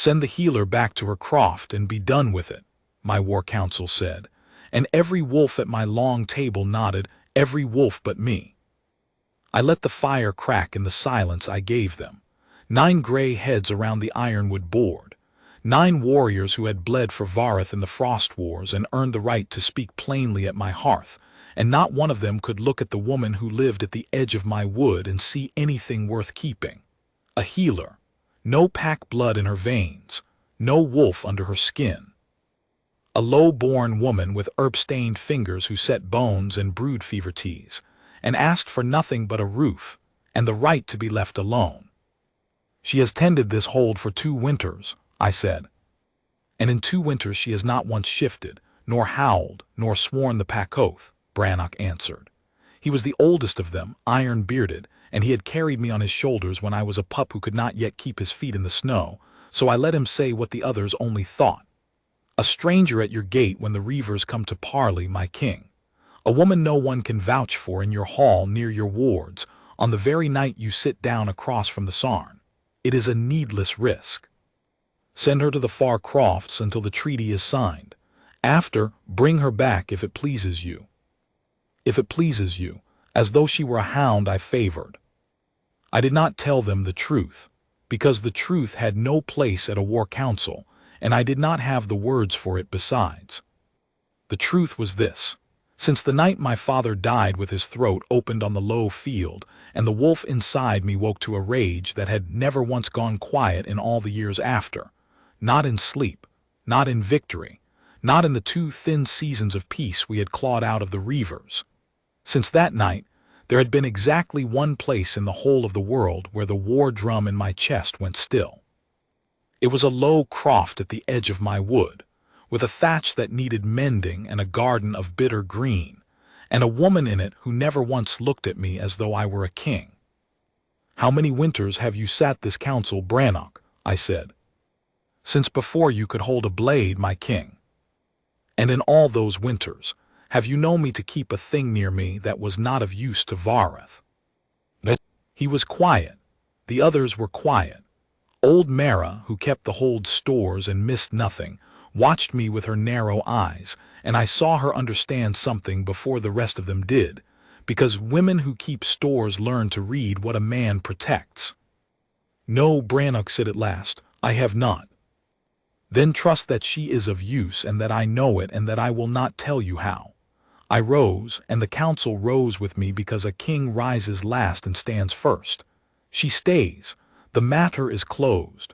Send the healer back to her croft and be done with it, my war council said, and every wolf at my long table nodded, every wolf but me. I let the fire crack in the silence I gave them. 9 gray heads around the ironwood board. 9 warriors who had bled for Vareth in the Frost Wars and earned the right to speak plainly at my hearth, and not one of them could look at the woman who lived at the edge of my wood and see anything worth keeping. A healer. No pack blood in her veins. No wolf under her skin. A low-born woman with herb-stained fingers who set bones and brewed fever teas, and asked for nothing but a roof, and the right to be left alone. She has tended this hold for 2 winters, I said. And in 2 winters she has not once shifted, nor howled, nor sworn the pack oath, Brannock answered. He was the oldest of them, iron-bearded, and he had carried me on his shoulders when I was a pup who could not yet keep his feet in the snow, so I let him say what the others only thought. A stranger at your gate when the reavers come to parley, my king. A woman no one can vouch for in your hall near your wards, on the very night you sit down across from the Sarn. It is a needless risk. Send her to the far crofts until the treaty is signed. After, bring her back if it pleases you. If it pleases you, as though she were a hound I favored. I did not tell them the truth, because the truth had no place at a war council, and I did not have the words for it besides. The truth was this. Since the night my father died with his throat opened on the low field, and the wolf inside me woke to a rage that had never once gone quiet in all the years after, not in sleep, not in victory, not in the 2 thin seasons of peace we had clawed out of the reavers. Since that night, there had been exactly one place in the whole of the world where the war drum in my chest went still. It was a low croft at the edge of my wood, with a thatch that needed mending and a garden of bitter green, and a woman in it who never once looked at me as though I were a king. How many winters have you sat this council, Brannock? I said. Since before you could hold a blade, my king. And in all those winters, have you known me to keep a thing near me that was not of use to Vareth? He was quiet. The others were quiet. Old Mara, who kept the hold stores and missed nothing, watched me with her narrow eyes, and I saw her understand something before the rest of them did, because women who keep stores learn to read what a man protects. No, Brannock said at last, I have not. Then trust that she is of use and that I know it and that I will not tell you how. I rose, and the council rose with me because a king rises last and stands first. She stays. The matter is closed.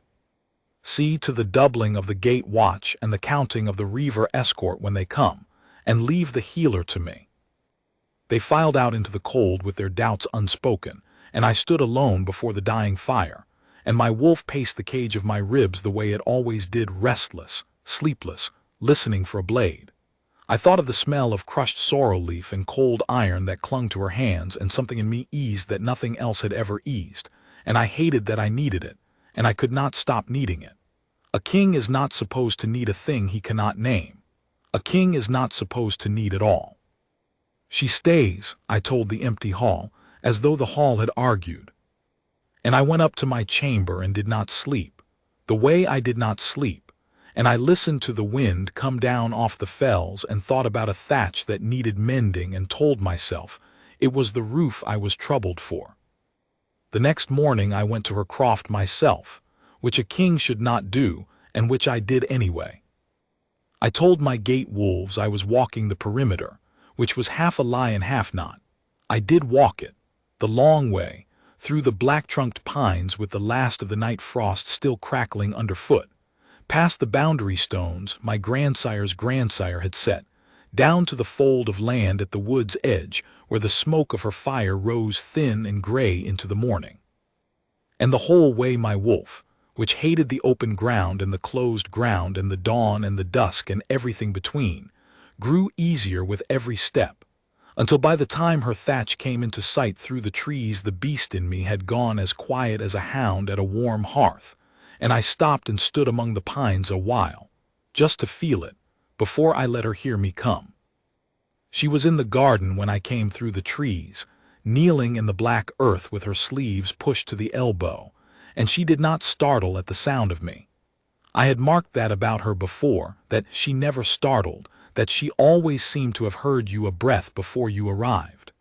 See to the doubling of the gate watch and the counting of the reaver escort when they come, and leave the healer to me. They filed out into the cold with their doubts unspoken, and I stood alone before the dying fire, and my wolf paced the cage of my ribs the way it always did, restless, sleepless, listening for a blade. I thought of the smell of crushed sorrel leaf and cold iron that clung to her hands, and something in me eased that nothing else had ever eased, and I hated that I needed it, and I could not stop needing it. A king is not supposed to need a thing he cannot name. A king is not supposed to need it all. She stays, I told the empty hall, as though the hall had argued. And I went up to my chamber and did not sleep, the way I did not sleep, and I listened to the wind come down off the fells and thought about a thatch that needed mending and told myself it was the roof I was troubled for. The next morning I went to her croft myself, which a king should not do, and which I did anyway. I told my gate wolves I was walking the perimeter, which was half a lie and half not. I did walk it, the long way, through the black-trunked pines with the last of the night frost still crackling underfoot, past the boundary stones my grandsire's grandsire had set, down to the fold of land at the wood's edge where the smoke of her fire rose thin and gray into the morning. And the whole way my wolf, which hated the open ground and the closed ground and the dawn and the dusk and everything between, grew easier with every step, until by the time her thatch came into sight through the trees the beast in me had gone as quiet as a hound at a warm hearth, and I stopped and stood among the pines a while, just to feel it, before I let her hear me come. She was in the garden when I came through the trees, kneeling in the black earth with her sleeves pushed to the elbow, and she did not startle at the sound of me. I had marked that about her before, that she never startled, that she always seemed to have heard you a breath before you arrived.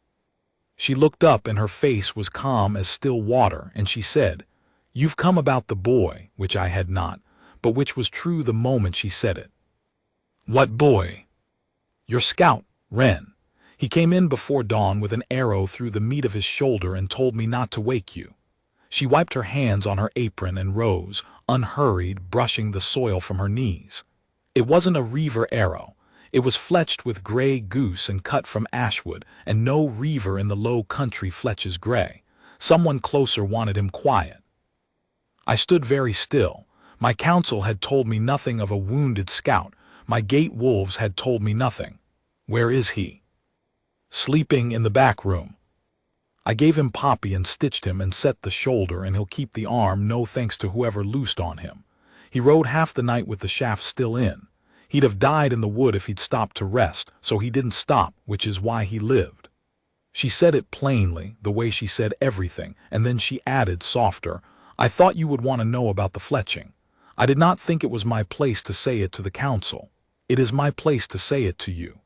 She looked up and her face was calm as still water, and she said, "You've come about the boy," which I had not, but which was true the moment she said it. "What boy?" "Your scout, Wren. He came in before dawn with an arrow through the meat of his shoulder and told me not to wake you." She wiped her hands on her apron and rose, unhurried, brushing the soil from her knees. "It wasn't a reaver arrow. It was fletched with gray goose and cut from ashwood, and no reaver in the low country fletches gray. Someone closer wanted him quiet." I stood very still. My counsel had told me nothing of a wounded scout. My gate wolves had told me nothing. "Where is he?" "Sleeping in the back room. I gave him poppy and stitched him and set the shoulder, and he'll keep the arm, no thanks to whoever loosed on him. He rode half the night with the shaft still in. He'd have died in the wood if he'd stopped to rest, so he didn't stop, which is why he lived." She said it plainly, the way she said everything, and then she added, softer, "I thought you would want to know about the fletching. I did not think it was my place to say it to the council. It is my place to say it to you."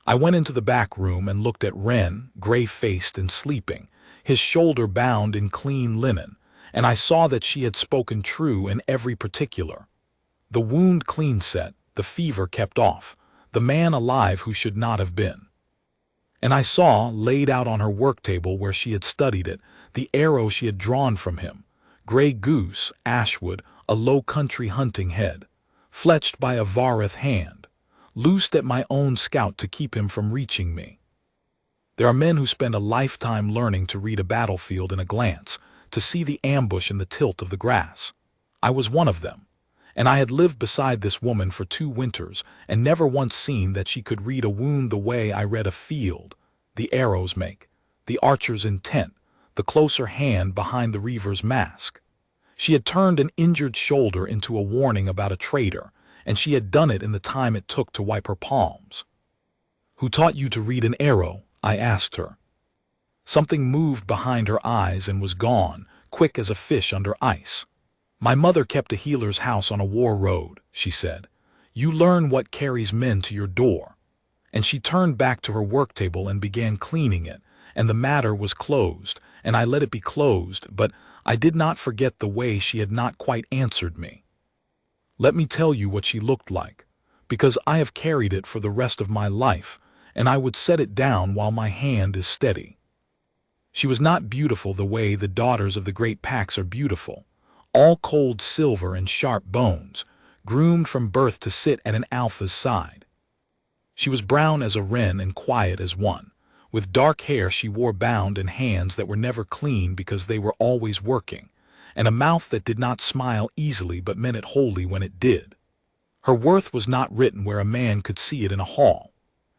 I went into the back room and looked at Wren, gray-faced and sleeping, his shoulder bound in clean linen, and I saw that she had spoken true in every particular. The wound clean set, the fever kept off, the man alive who should not have been. And I saw, laid out on her work table where she had studied it, the arrow she had drawn from him, gray goose, ashwood, a low country hunting head, fletched by a Vareth hand, loosed at my own scout to keep him from reaching me. There are men who spend a lifetime learning to read a battlefield in a glance, to see the ambush in the tilt of the grass. I was one of them, and I had lived beside this woman for 2 winters and never once seen that she could read a wound the way I read a field, the arrows make, the archer's intent, the closer hand behind the reaver's mask. She had turned an injured shoulder into a warning about a traitor, and she had done it in the time it took to wipe her palms. "Who taught you to read an arrow?" I asked her. Something moved behind her eyes and was gone, quick as a fish under ice. "My mother kept a healer's house on a war road," she said. "You learn what carries men to your door." And she turned back to her work table and began cleaning it, and the matter was closed, and I let it be closed, but I did not forget the way she had not quite answered me. Let me tell you what she looked like, because I have carried it for the rest of my life, and I would set it down while my hand is steady. She was not beautiful the way the daughters of the great packs are beautiful, all cold silver and sharp bones, groomed from birth to sit at an alpha's side. She was brown as a wren and quiet as one. With dark hair she wore bound and hands that were never clean because they were always working, and a mouth that did not smile easily but meant it wholly when it did. Her worth was not written where a man could see it in a hall.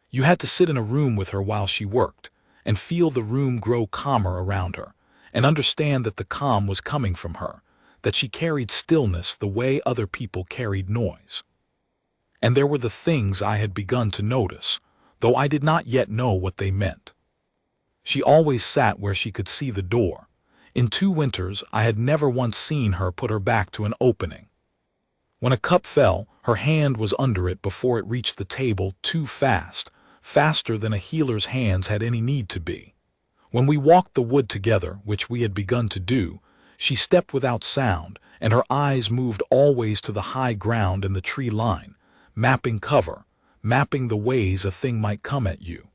You had to sit in a room with her while she worked, and feel the room grow calmer around her, and understand that the calm was coming from her, that she carried stillness the way other people carried noise. And there were the things I had begun to notice, though I did not yet know what they meant. She always sat where she could see the door. In 2 winters I had never once seen her put her back to an opening. When a cup fell, her hand was under it before it reached the table, too fast, faster than a healer's hands had any need to be. When we walked the wood together, which we had begun to do, she stepped without sound, and her eyes moved always to the high ground and the tree line, mapping cover, mapping the ways a thing might come at you.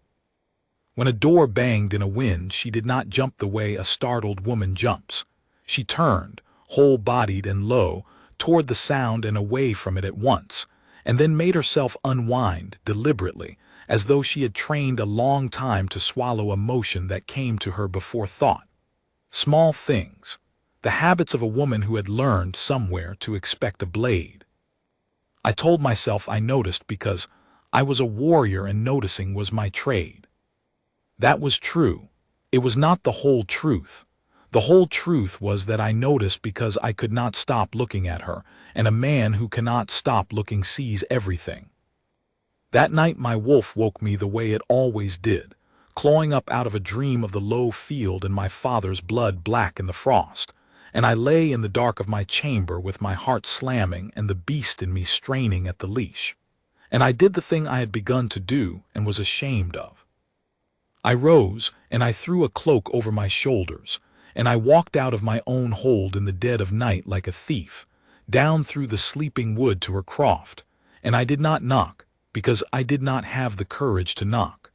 When a door banged in a wind, she did not jump the way a startled woman jumps. She turned, whole-bodied and low, toward the sound and away from it at once, and then made herself unwind deliberately, as though she had trained a long time to swallow a motion that came to her before thought. Small things, the habits of a woman who had learned somewhere to expect a blade. I told myself I noticed because I was a warrior and noticing was my trade. That was true. It was not the whole truth. The whole truth was that I noticed because I could not stop looking at her, and a man who cannot stop looking sees everything. That night my wolf woke me the way it always did, clawing up out of a dream of the low field and my father's blood black in the frost, and I lay in the dark of my chamber with my heart slamming and the beast in me straining at the leash. And I did the thing I had begun to do and was ashamed of. I rose, and I threw a cloak over my shoulders, and I walked out of my own hold in the dead of night like a thief, down through the sleeping wood to her croft, and I did not knock, because I did not have the courage to knock.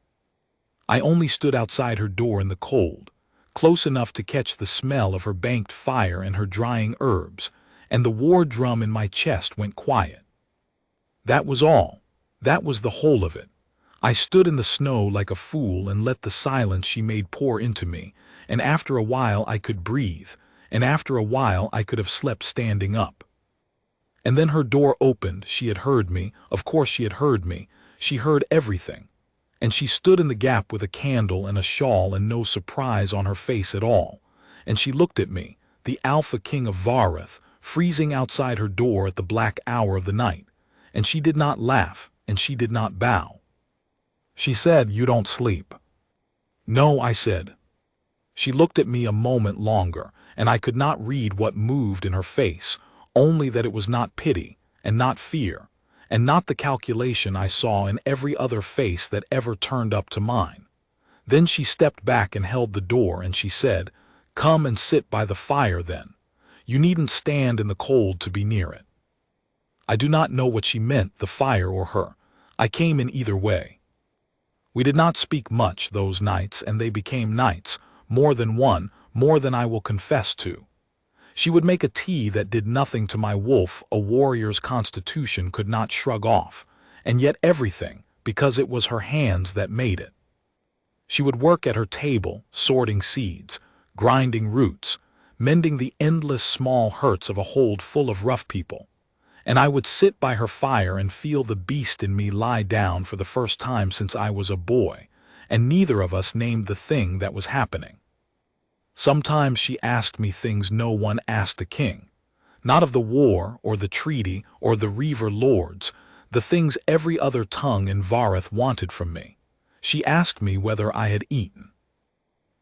I only stood outside her door in the cold, close enough to catch the smell of her banked fire and her drying herbs, and the war drum in my chest went quiet. That was all. That was the whole of it. I stood in the snow like a fool and let the silence she made pour into me, and after a while I could breathe, and after a while I could have slept standing up. And then her door opened. She had heard me. Of course she had heard me. She heard everything. And she stood in the gap with a candle and a shawl and no surprise on her face at all. And she looked at me, the Alpha King of Vareth, freezing outside her door at the black hour of the night. And she did not laugh, and she did not bow. She said, "You don't sleep." "No," I said. She looked at me a moment longer, and I could not read what moved in her face, only that it was not pity, and not fear, and not the calculation I saw in every other face that ever turned up to mine. Then she stepped back and held the door, and she said, "Come and sit by the fire then. You needn't stand in the cold to be near it." I do not know what she meant, the fire or her. I came in either way. We did not speak much those nights, and they became nights, more than one, more than I will confess to. She would make a tea that did nothing to my wolf a warrior's constitution could not shrug off, and yet everything, because it was her hands that made it. She would work at her table, sorting seeds, grinding roots, mending the endless small hurts of a hold full of rough people, and I would sit by her fire and feel the beast in me lie down for the first time since I was a boy, and neither of us named the thing that was happening. Sometimes she asked me things no one asked a king, not of the war or the treaty or the Reaver lords, the things every other tongue in Vareth wanted from me. She asked me whether I had eaten.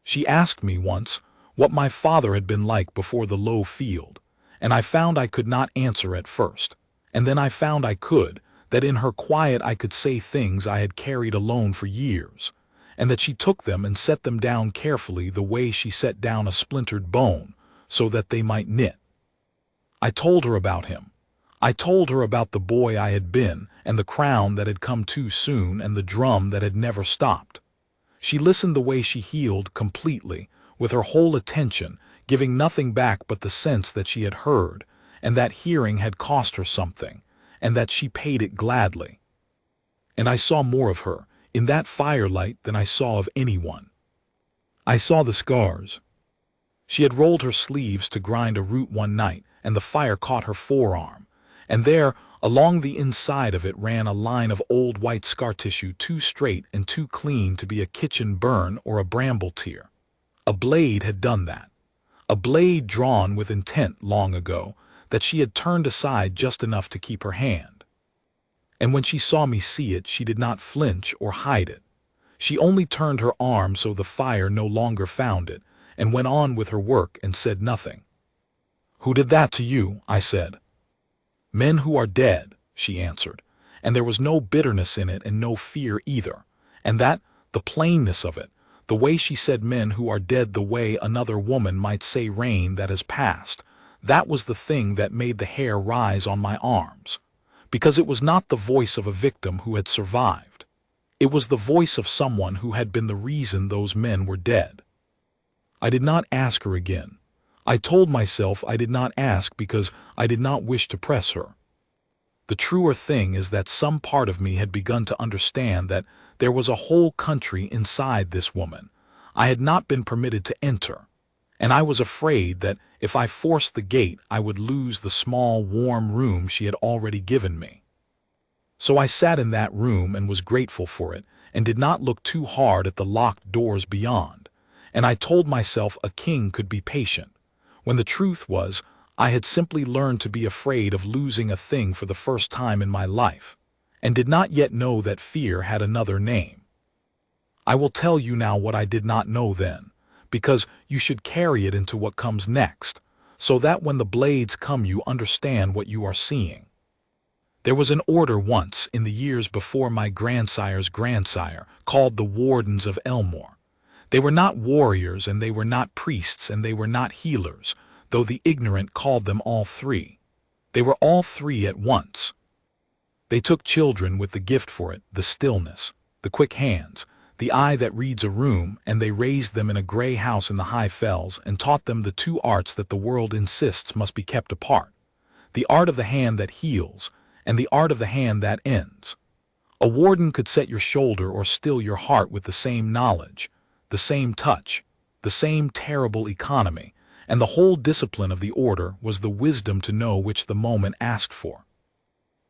She asked me once what my father had been like before the low field, and I found I could not answer at first, and then I found I could, that in her quiet I could say things I had carried alone for years, and that she took them and set them down carefully the way she set down a splintered bone, so that they might knit. I told her about him. I told her about the boy I had been, and the crown that had come too soon, and the drum that had never stopped. She listened the way she healed completely, with her whole attention, giving nothing back but the sense that she had heard, and that hearing had cost her something, and that she paid it gladly. And I saw more of her, in that firelight, than I saw of anyone. I saw the scars. She had rolled her sleeves to grind a root one night, and the fire caught her forearm, and there, along the inside of it, ran a line of old white scar tissue too straight and too clean to be a kitchen burn or a bramble tear. A blade had done that. A blade drawn with intent long ago, that she had turned aside just enough to keep her hand. And when she saw me see it, she did not flinch or hide it. She only turned her arm so the fire no longer found it, and went on with her work and said nothing. "Who did that to you?" I said. "Men who are dead," she answered, and there was no bitterness in it and no fear either, and that, the plainness of it, the way she said men who are dead the way another woman might say rain that has passed, that was the thing that made the hair rise on my arms, because it was not the voice of a victim who had survived. It was the voice of someone who had been the reason those men were dead. I did not ask her again. I told myself I did not ask because I did not wish to press her. The truer thing is that some part of me had begun to understand that there was a whole country inside this woman I had not been permitted to enter, and I was afraid that if I forced the gate I would lose the small, warm room she had already given me. So I sat in that room and was grateful for it, and did not look too hard at the locked doors beyond, and I told myself a king could be patient, when the truth was I had simply learned to be afraid of losing a thing for the first time in my life, and did not yet know that fear had another name. I will tell you now what I did not know then, because you should carry it into what comes next, so that when the blades come you understand what you are seeing. There was an order once, in the years before my grandsire's grandsire, called the Wardens of Elmore. They were not warriors, and they were not priests, and they were not healers, though the ignorant called them all three. They were all three at once. They took children with the gift for it, the stillness, the quick hands, the eye that reads a room, and they raised them in a grey house in the high fells and taught them the two arts that the world insists must be kept apart, the art of the hand that heals and the art of the hand that ends. A warden could set your shoulder or still your heart with the same knowledge, the same touch, the same terrible economy, and the whole discipline of the order was the wisdom to know which the moment asked for.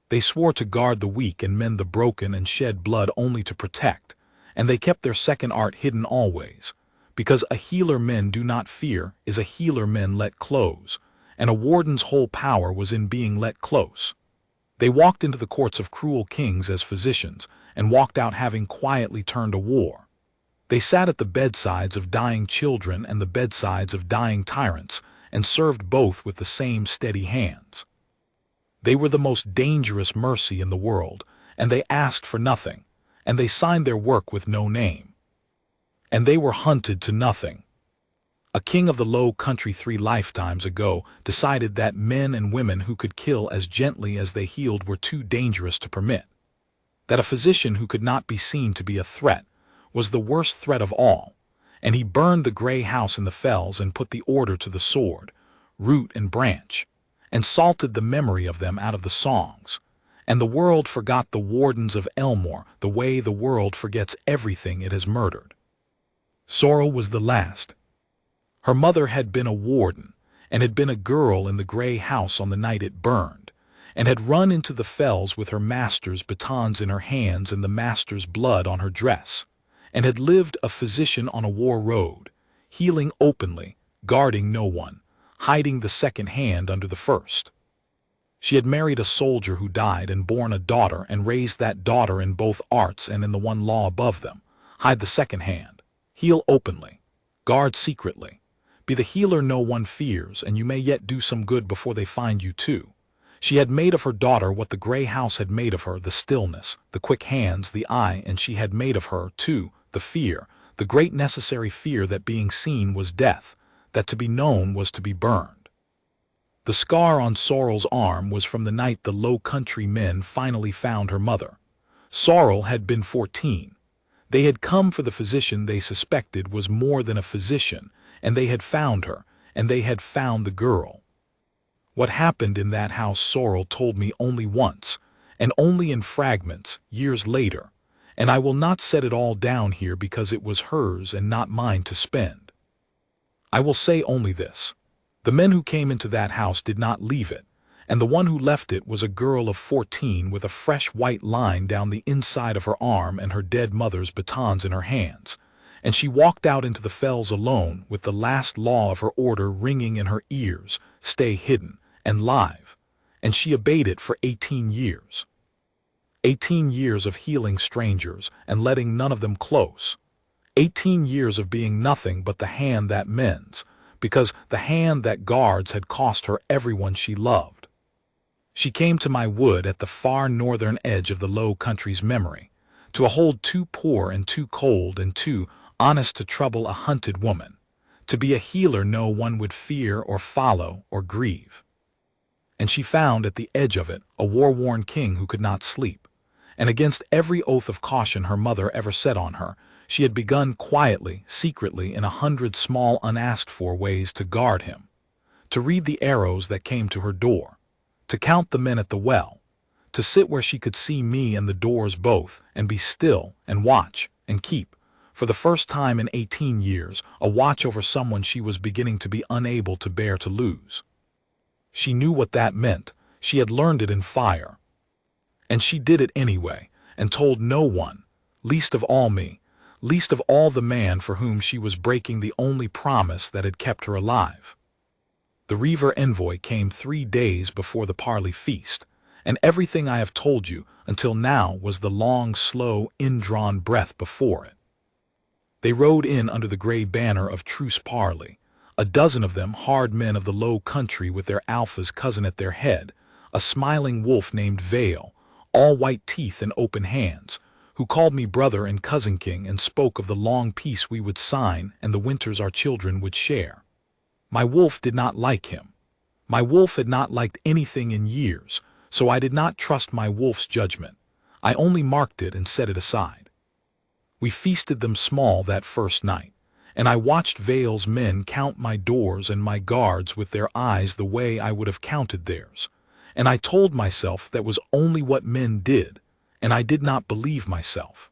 They swore to guard the weak and mend the broken and shed blood only to protect, and they kept their second art hidden always, because a healer men do not fear is a healer men let close, and a warden's whole power was in being let close. They walked into the courts of cruel kings as physicians, and walked out having quietly turned a war. They sat at the bedsides of dying children and the bedsides of dying tyrants, and served both with the same steady hands. They were the most dangerous mercy in the world, and they asked for nothing, and they signed their work with no name. And they were hunted to nothing. A king of the Low Country 3 lifetimes ago decided that men and women who could kill as gently as they healed were too dangerous to permit. That a physician who could not be seen to be a threat was the worst threat of all, and he burned the grey house in the fells and put the order to the sword, root and branch, and salted the memory of them out of the songs. And the world forgot the Wardens of Elmore the way the world forgets everything it has murdered. Sorrel was the last. Her mother had been a warden, and had been a girl in the grey house on the night it burned, and had run into the fells with her master's batons in her hands and the master's blood on her dress, and had lived a physician on a war road, healing openly, guarding no one, hiding the second hand under the first. She had married a soldier who died and borne a daughter and raised that daughter in both arts and in the one law above them, hide the second hand, heal openly, guard secretly, be the healer no one fears, and you may yet do some good before they find you too. She had made of her daughter what the grey house had made of her, the stillness, the quick hands, the eye, and she had made of her, too, the fear, the great necessary fear that being seen was death, that to be known was to be burned. The scar on Sorrel's arm was from the night the Low Country men finally found her mother. Sorrel had been 14. They had come for the physician they suspected was more than a physician, and they had found her, and they had found the girl. What happened in that house Sorrel told me only once, and only in fragments, years later, and I will not set it all down here because it was hers and not mine to spend. I will say only this. The men who came into that house did not leave it, and the one who left it was a girl of 14 with a fresh white line down the inside of her arm and her dead mother's batons in her hands, and she walked out into the fells alone with the last law of her order ringing in her ears, stay hidden and live, and she obeyed it for 18 years. 18 years of healing strangers and letting none of them close. 18 years of being nothing but the hand that mends, because the hand that guards had cost her everyone she loved. She came to my wood at the far northern edge of the Low Country's memory, to a hold too poor and too cold and too honest to trouble a hunted woman, to be a healer no one would fear or follow or grieve. And she found at the edge of it a war-worn king who could not sleep, and against every oath of caution her mother ever set on her, she had begun quietly, secretly, in 100 small unasked-for ways to guard him, to read the arrows that came to her door, to count the men at the well, to sit where she could see me and the doors both, and be still and watch and keep, for the first time in 18 years, a watch over someone she was beginning to be unable to bear to lose. She knew what that meant. She had learned it in fire. And she did it anyway, and told no one, least of all me, least of all the man for whom she was breaking the only promise that had kept her alive. The Reaver envoy came 3 days before the parley feast, and everything I have told you until now was the long, slow, indrawn breath before it. They rode in under the grey banner of truce parley, A dozen of them, hard men of the low country with their alpha's cousin at their head, a smiling wolf named Vale, all white teeth and open hands, who called me brother and cousin king and spoke of the long peace we would sign and the winters our children would share. My wolf did not like him. My wolf had not liked anything in years, so I did not trust my wolf's judgment. I only marked it and set it aside. We feasted them small that first night, and I watched Vale's men count my doors and my guards with their eyes the way I would have counted theirs, and I told myself that was only what men did, and I did not believe myself.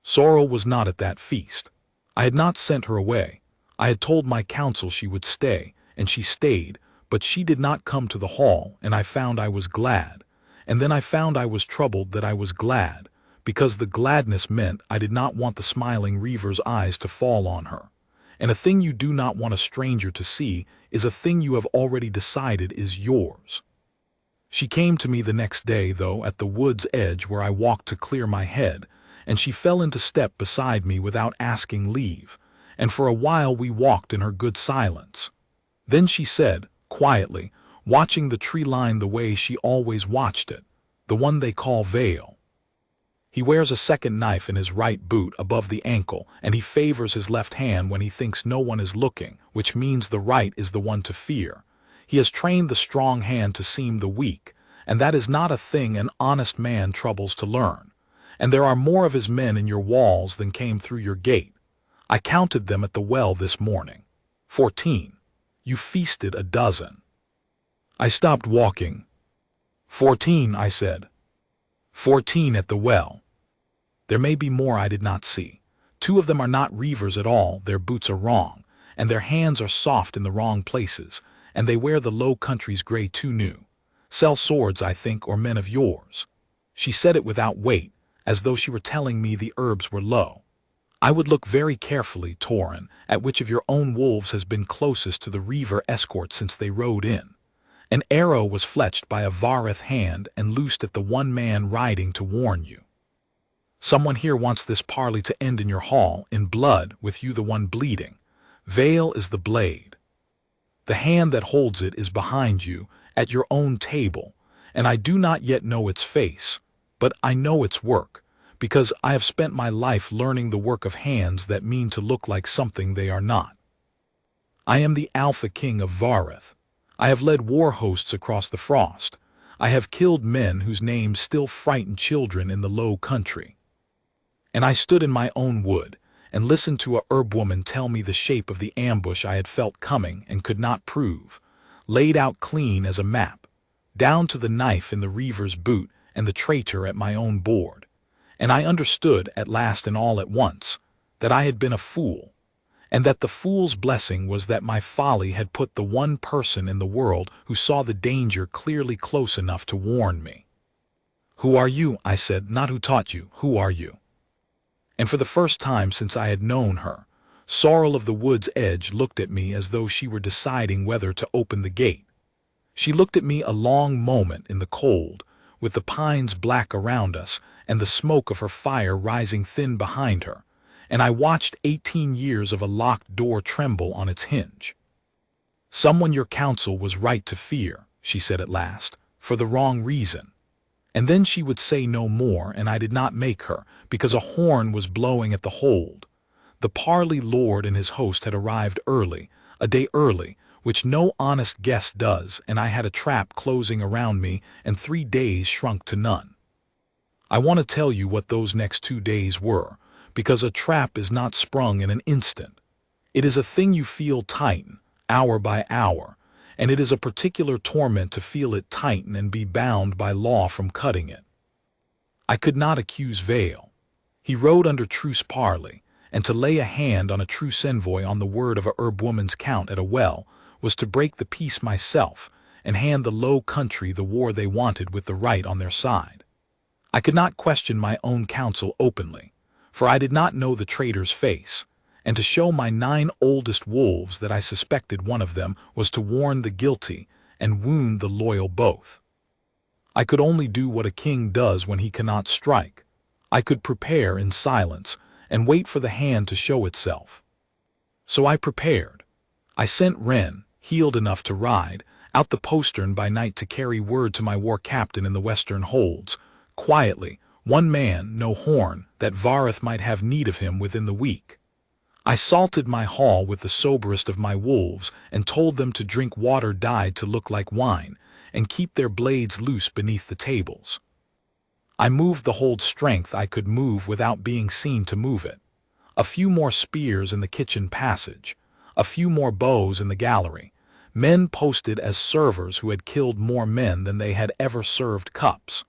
Sorrel was not at that feast. I had not sent her away. I had told my council she would stay, and she stayed, but she did not come to the hall, and I found I was glad, and then I found I was troubled that I was glad, because the gladness meant I did not want the smiling Reaver's eyes to fall on her. And a thing you do not want a stranger to see is a thing you have already decided is yours. She came to me the next day, though, at the wood's edge where I walked to clear my head, and she fell into step beside me without asking leave, and for a while we walked in her good silence. Then she said, quietly, watching the tree line the way she always watched it, the one they call Vale. He wears a second knife in his right boot above the ankle, and he favors his left hand when he thinks no one is looking, which means the right is the one to fear. He has trained the strong hand to seem the weak, and that is not a thing an honest man troubles to learn. And there are more of his men in your walls than came through your gate. I counted them at the well this morning. 14. You feasted a dozen. I stopped walking. 14, I said. 14 at the well. There may be more I did not see. 2 of them are not Reavers at all, their boots are wrong, and their hands are soft in the wrong places, and they wear the low country's gray tunic. Sell swords, I think, or men of yours. She said it without weight, as though she were telling me the herbs were low. I would look very carefully, Torin, at which of your own wolves has been closest to the Reaver escort since they rode in. An arrow was fletched by a Vareth hand and loosed at the one man riding to warn you. Someone here wants this parley to end in your hall, in blood, with you the one bleeding. Vale is the blade. The hand that holds it is behind you, at your own table, and I do not yet know its face, but I know its work, because I have spent my life learning the work of hands that mean to look like something they are not. I am the Alpha King of Vareth. I have led war hosts across the frost. I have killed men whose names still frighten children in the low country. And I stood in my own wood, and listened to a herb woman tell me the shape of the ambush I had felt coming and could not prove, laid out clean as a map, down to the knife in the Reaver's boot and the traitor at my own board. And I understood, at last and all at once, that I had been a fool, and that the fool's blessing was that my folly had put the one person in the world who saw the danger clearly close enough to warn me. "Who are you?" I said, "not who taught you. Who are you?" And for the first time since I had known her, Sorrel of the Wood's Edge looked at me as though she were deciding whether to open the gate. She looked at me a long moment in the cold, with the pines black around us and the smoke of her fire rising thin behind her, and I watched 18 years of a locked door tremble on its hinge. "Someone your counsel was right to fear," she said at last, "for the wrong reason." And then she would say no more, and I did not make her, because a horn was blowing at the hold. The parley lord and his host had arrived early, a day early, which no honest guest does, and I had a trap closing around me, and 3 days shrunk to none. I want to tell you what those next 2 days were, because a trap is not sprung in an instant. It is a thing you feel tighten, hour by hour, and it is a particular torment to feel it tighten and be bound by law from cutting it. I could not accuse Vale. He rode under truce parley, and to lay a hand on a truce envoy on the word of a herb woman's count at a well was to break the peace myself and hand the low country the war they wanted with the right on their side. I could not question my own counsel openly, for I did not know the traitor's face, and to show my 9 oldest wolves that I suspected one of them was to warn the guilty and wound the loyal both. I could only do what a king does when he cannot strike. I could prepare in silence and wait for the hand to show itself. So I prepared. I sent Wren, healed enough to ride, out the postern by night to carry word to my war captain in the western holds, quietly, one man, no horn, that Vareth might have need of him within the week. I salted my hall with the soberest of my wolves, and told them to drink water dyed to look like wine, and keep their blades loose beneath the tables. I moved the hold strength I could move without being seen to move it. A few more spears in the kitchen passage, a few more bows in the gallery, men posted as servers who had killed more men than they had ever served cups.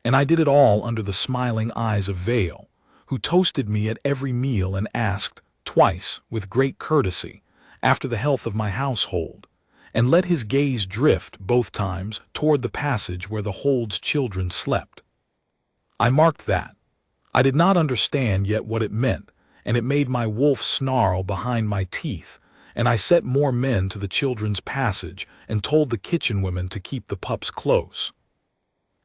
And I did it all under the smiling eyes of Vale, who toasted me at every meal and asked, twice, with great courtesy, after the health of my household, and let his gaze drift, both times, toward the passage where the hold's children slept. I marked that. I did not understand yet what it meant, and it made my wolf snarl behind my teeth, and I set more men to the children's passage and told the kitchen women to keep the pups close.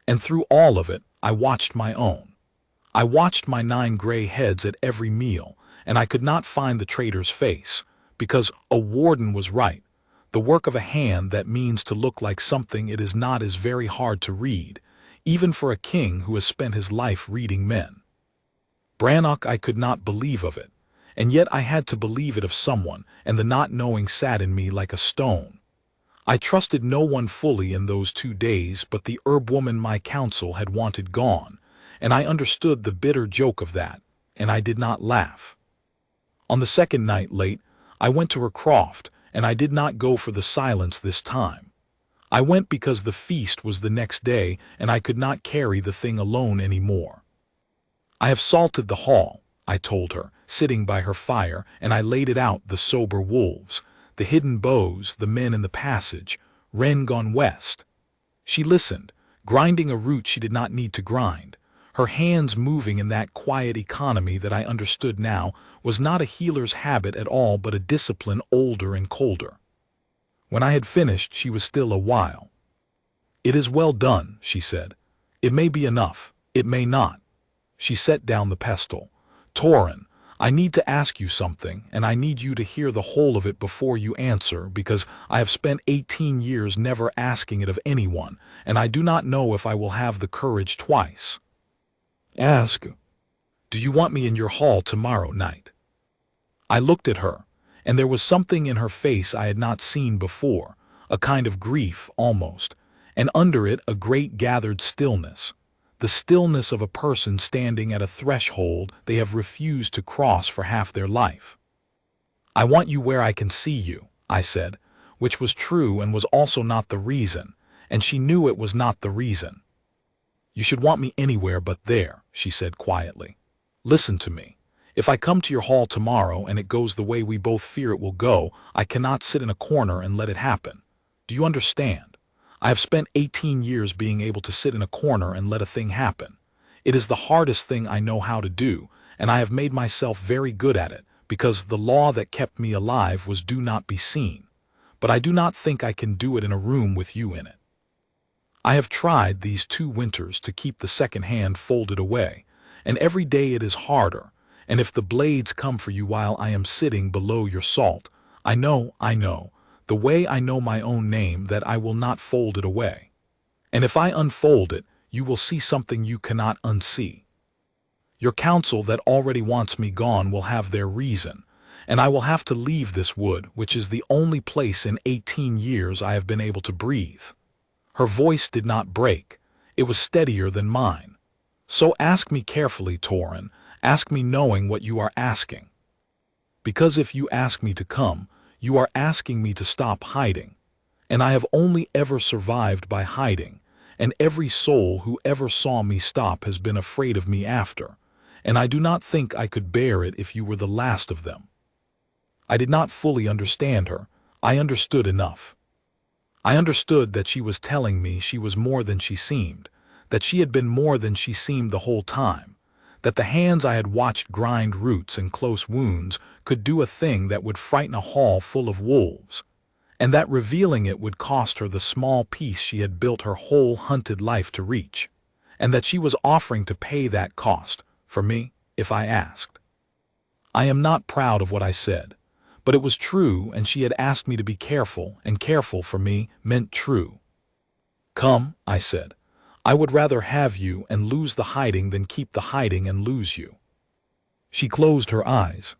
And through all of it, I watched my own. I watched my 9 gray heads at every meal, and I could not find the traitor's face, because a warden was right. The work of a hand that means to look like something it is not is very hard to read, even for a king who has spent his life reading men. Brannock, I could not believe of it, and yet I had to believe it of someone, and the not knowing sat in me like a stone. I trusted no one fully in those 2 days but the herb woman my counsel had wanted gone, and I understood the bitter joke of that, and I did not laugh. On the second night late, I went to her croft, and I did not go for the silence this time. I went because the feast was the next day, and I could not carry the thing alone any more. I have salted the hall, I told her, sitting by her fire, and I laid it out the sober wolves, the hidden bows, the men in the passage, Wren gone west. She listened, grinding a root she did not need to grind, her hands moving in that quiet economy that I understood now was not a healer's habit at all but a discipline older and colder. When I had finished, she was still a while. "It is well done," she said. "It may be enough, it may not." She set down the pestle. "Torin, I need to ask you something, and I need you to hear the whole of it before you answer, because I have spent 18 years never asking it of anyone, and I do not know if I will have the courage twice." "Ask." "Do you want me in your hall tomorrow night?" I looked at her, and there was something in her face I had not seen before, a kind of grief almost, and under it a great gathered stillness. The stillness of a person standing at a threshold they have refused to cross for half their life. "I want you where I can see you," I said, which was true and was also not the reason, and she knew it was not the reason. "You should want me anywhere but there," she said quietly. "Listen to me. If I come to your hall tomorrow and it goes the way we both fear it will go, I cannot sit in a corner and let it happen. Do you understand? I have spent 18 years being able to sit in a corner and let a thing happen. It is the hardest thing I know how to do, and I have made myself very good at it, because the law that kept me alive was do not be seen. But I do not think I can do it in a room with you in it. I have tried these 2 winters to keep the second hand folded away, and every day it is harder, and if the blades come for you while I am sitting below your salt, I know, the way I know my own name, that I will not fold it away. And if I unfold it, you will see something you cannot unsee. Your council that already wants me gone will have their reason, and I will have to leave this wood, which is the only place in 18 years I have been able to breathe." Her voice did not break. It was steadier than mine. "So ask me carefully, Torin. Ask me knowing what you are asking. Because if you ask me to come, you are asking me to stop hiding. And I have only ever survived by hiding, and every soul who ever saw me stop has been afraid of me after, and I do not think I could bear it if you were the last of them." I did not fully understand her. I understood enough. I understood that she was telling me she was more than she seemed, that she had been more than she seemed the whole time, that the hands I had watched grind roots and close wounds could do a thing that would frighten a hall full of wolves, and that revealing it would cost her the small peace she had built her whole hunted life to reach, and that she was offering to pay that cost for me if I asked. I am not proud of what I said, But it was true, and she had asked me to be careful, and careful for me meant true. "Come," I said. "I would rather have you and lose the hiding than keep the hiding and lose you." She closed her eyes.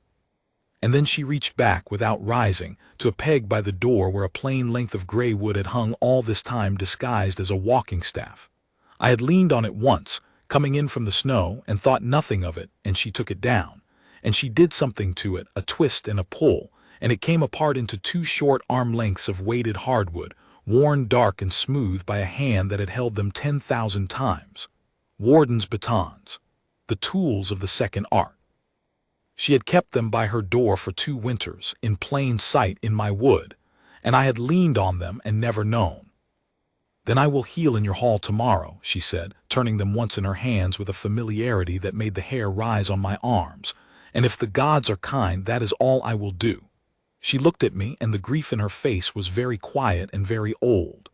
And then she reached back, without rising, to a peg by the door where a plain length of gray wood had hung all this time disguised as a walking staff. I had leaned on it once, coming in from the snow, and thought nothing of it, and she took it down. And she did something to it, a twist and a pull, and it came apart into two short arm lengths of weighted hardwood, worn dark and smooth by a hand that had held them 10,000 times. Warden's batons, the tools of the second art. She had kept them by her door for 2 winters, in plain sight in my wood, and I had leaned on them and never known. "Then I will heal in your hall tomorrow," she said, turning them once in her hands with a familiarity that made the hair rise on my arms, "and if the gods are kind, that is all I will do." She looked at me, and the grief in her face was very quiet and very old.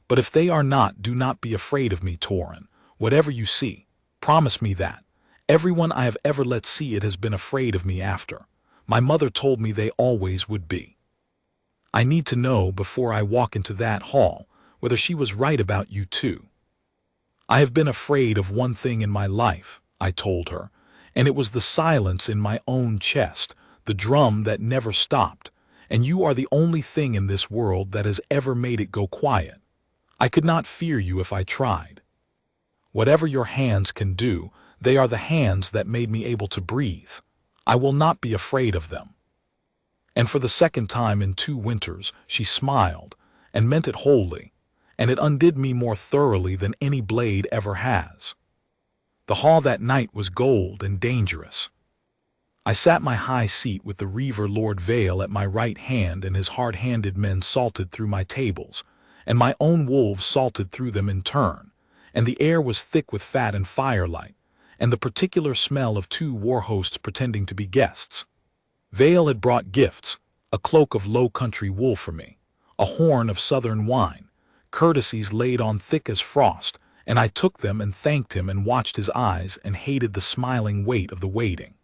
"But if they are not, do not be afraid of me, Torin. Whatever you see, promise me that. Everyone I have ever let see it has been afraid of me after. My mother told me they always would be. I need to know before I walk into that hall whether she was right about you too." "I have been afraid of one thing in my life," I told her, "and it was the silence in my own chest, the drum that never stopped, and you are the only thing in this world that has ever made it go quiet. I could not fear you if I tried. Whatever your hands can do, they are the hands that made me able to breathe. I will not be afraid of them." And for the second time in 2 winters, she smiled, and meant it wholly, and it undid me more thoroughly than any blade ever has. The hall that night was gold and dangerous. I sat my high seat with the Reaver Lord Vale at my right hand, and his hard-handed men salted through my tables, and my own wolves salted through them in turn, and the air was thick with fat and firelight, and the particular smell of 2 war hosts pretending to be guests. Vale had brought gifts, a cloak of low-country wool for me, a horn of southern wine, courtesies laid on thick as frost, and I took them and thanked him and watched his eyes and hated the smiling weight of the waiting.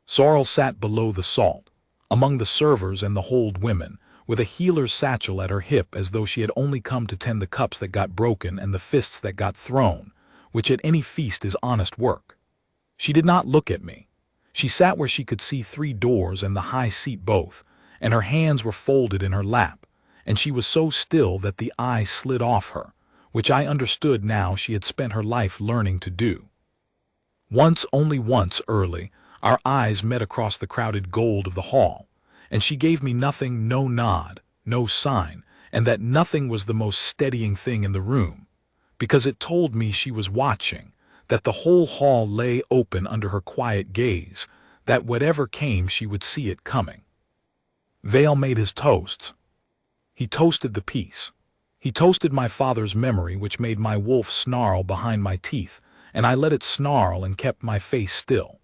Sorrel sat below the salt, among the servers and the hold women, with a healer's satchel at her hip, as though she had only come to tend the cups that got broken and the fists that got thrown, which at any feast is honest work. She did not look at me. She sat where she could see 3 doors and the high seat both, and her hands were folded in her lap, and she was so still that the eye slid off her, which I understood now she had spent her life learning to do. Once, only once, early, our eyes met across the crowded gold of the hall, and she gave me nothing, no nod, no sign, and that nothing was the most steadying thing in the room, because it told me she was watching, that the whole hall lay open under her quiet gaze, that whatever came she would see it coming. Vale made his toasts. He toasted the peace. He toasted my father's memory, which made my wolf snarl behind my teeth, and I let it snarl and kept my face still.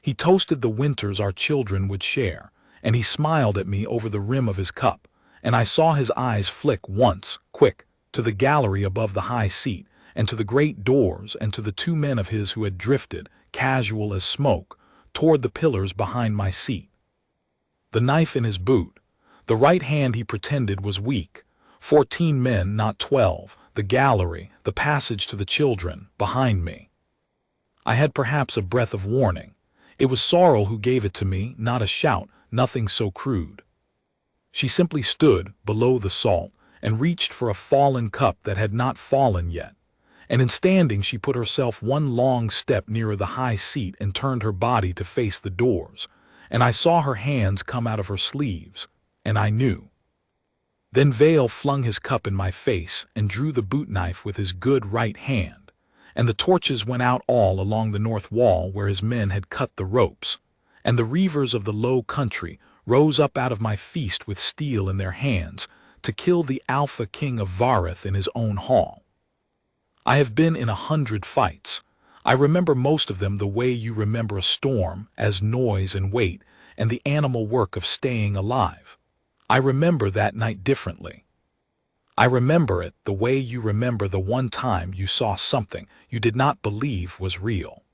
He toasted the winters our children would share, and he smiled at me over the rim of his cup, and I saw his eyes flick once, quick, to the gallery above the high seat, and to the great doors, and to the 2 men of his who had drifted, casual as smoke, toward the pillars behind my seat. The knife in his boot, the right hand he pretended was weak, 14 men, not 12, the gallery, the passage to the children, behind me. I had perhaps a breath of warning. It was Sorrel who gave it to me, not a shout, nothing so crude. She simply stood, below the salt, and reached for a fallen cup that had not fallen yet, and in standing she put herself 1 long step nearer the high seat and turned her body to face the doors, and I saw her hands come out of her sleeves, and I knew. Then Vale flung his cup in my face and drew the boot knife with his good right hand, and the torches went out all along the north wall where his men had cut the ropes, and the reavers of the low country rose up out of my feast with steel in their hands to kill the Alpha King of Vareth in his own hall. I have been in 100 fights. I remember most of them the way you remember a storm, as noise and weight, and the animal work of staying alive. I remember that night differently. I remember it the way you remember the one time you saw something you did not believe was real.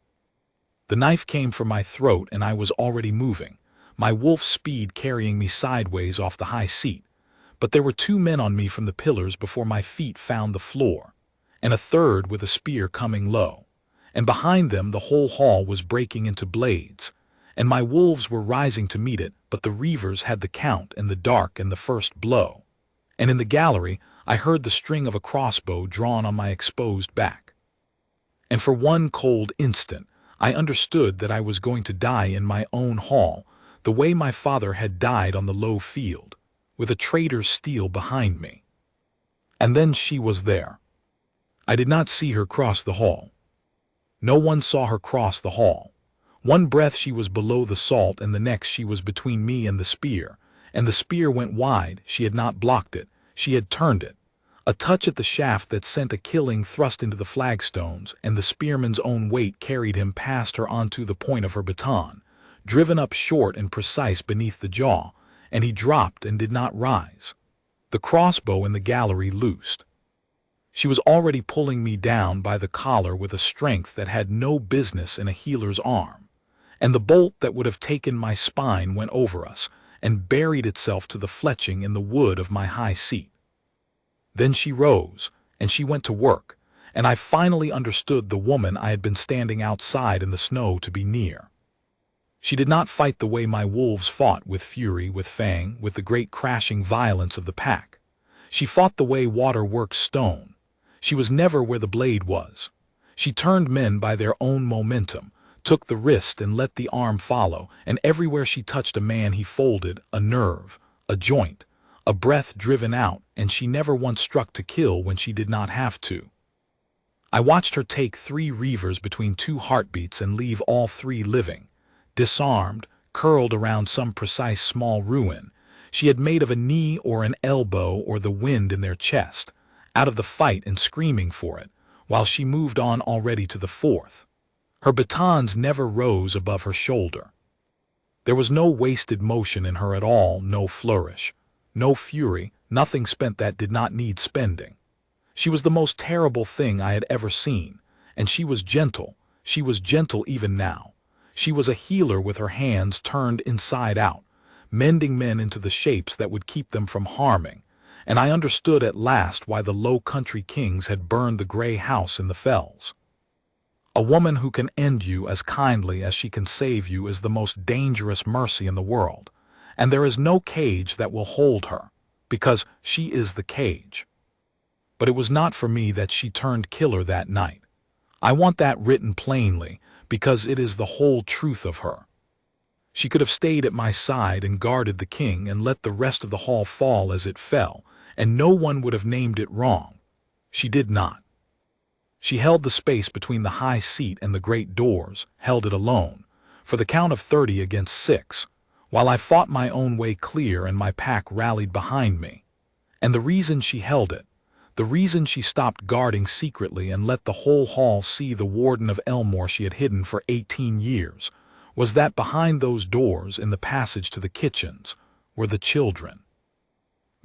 The knife came for my throat and I was already moving, my wolf's speed carrying me sideways off the high seat. But there were 2 men on me from the pillars before my feet found the floor, and a third with a spear coming low. And behind them the whole hall was breaking into blades, and my wolves were rising to meet it, but the reavers had the count and the dark and the first blow. And in the gallery I heard the string of a crossbow drawn on my exposed back. And for one cold instant I understood that I was going to die in my own hall, the way my father had died on the low field, with a traitor's steel behind me. And then she was there. I did not see her cross the hall. No one saw her cross the hall. One breath she was below the salt, and the next she was between me and the spear, and the spear went wide. She had not blocked it, she had turned it. A touch at the shaft that sent a killing thrust into the flagstones, and the spearman's own weight carried him past her onto the point of her baton, driven up short and precise beneath the jaw, and he dropped and did not rise. The crossbow in the gallery loosed. She was already pulling me down by the collar with a strength that had no business in a healer's arm, and the bolt that would have taken my spine went over us and buried itself to the fletching in the wood of my high seat. Then she rose, and she went to work, and I finally understood the woman I had been standing outside in the snow to be near. She did not fight the way my wolves fought, with fury, with fang, with the great crashing violence of the pack. She fought the way water works stone. She was never where the blade was. She turned men by their own momentum, took the wrist and let the arm follow, and everywhere she touched a man he folded, a nerve, a joint, a breath driven out, and she never once struck to kill when she did not have to. I watched her take 3 reavers between 2 heartbeats and leave all 3 living, disarmed, curled around some precise small ruin she had made of a knee or an elbow or the wind in their chest, out of the fight and screaming for it, while she moved on already to the 4th. Her batons never rose above her shoulder. There was no wasted motion in her at all, no flourish, no fury, nothing spent that did not need spending. She was the most terrible thing I had ever seen, and she was gentle even now. She was a healer with her hands turned inside out, mending men into the shapes that would keep them from harming, and I understood at last why the Low Country kings had burned the grey house in the fells. A woman who can end you as kindly as she can save you is the most dangerous mercy in the world, and there is no cage that will hold her, because she is the cage. But it was not for me that she turned killer that night. I want that written plainly, because it is the whole truth of her. She could have stayed at my side and guarded the king and let the rest of the hall fall as it fell, and no one would have named it wrong. She did not. She held the space between the high seat and the great doors, held it alone, for the count of 30 against 6, while I fought my own way clear and my pack rallied behind me. And the reason she held it, the reason she stopped guarding secretly and let the whole hall see the warden of Elmore she had hidden for 18 years, was that behind those doors in the passage to the kitchens were the children.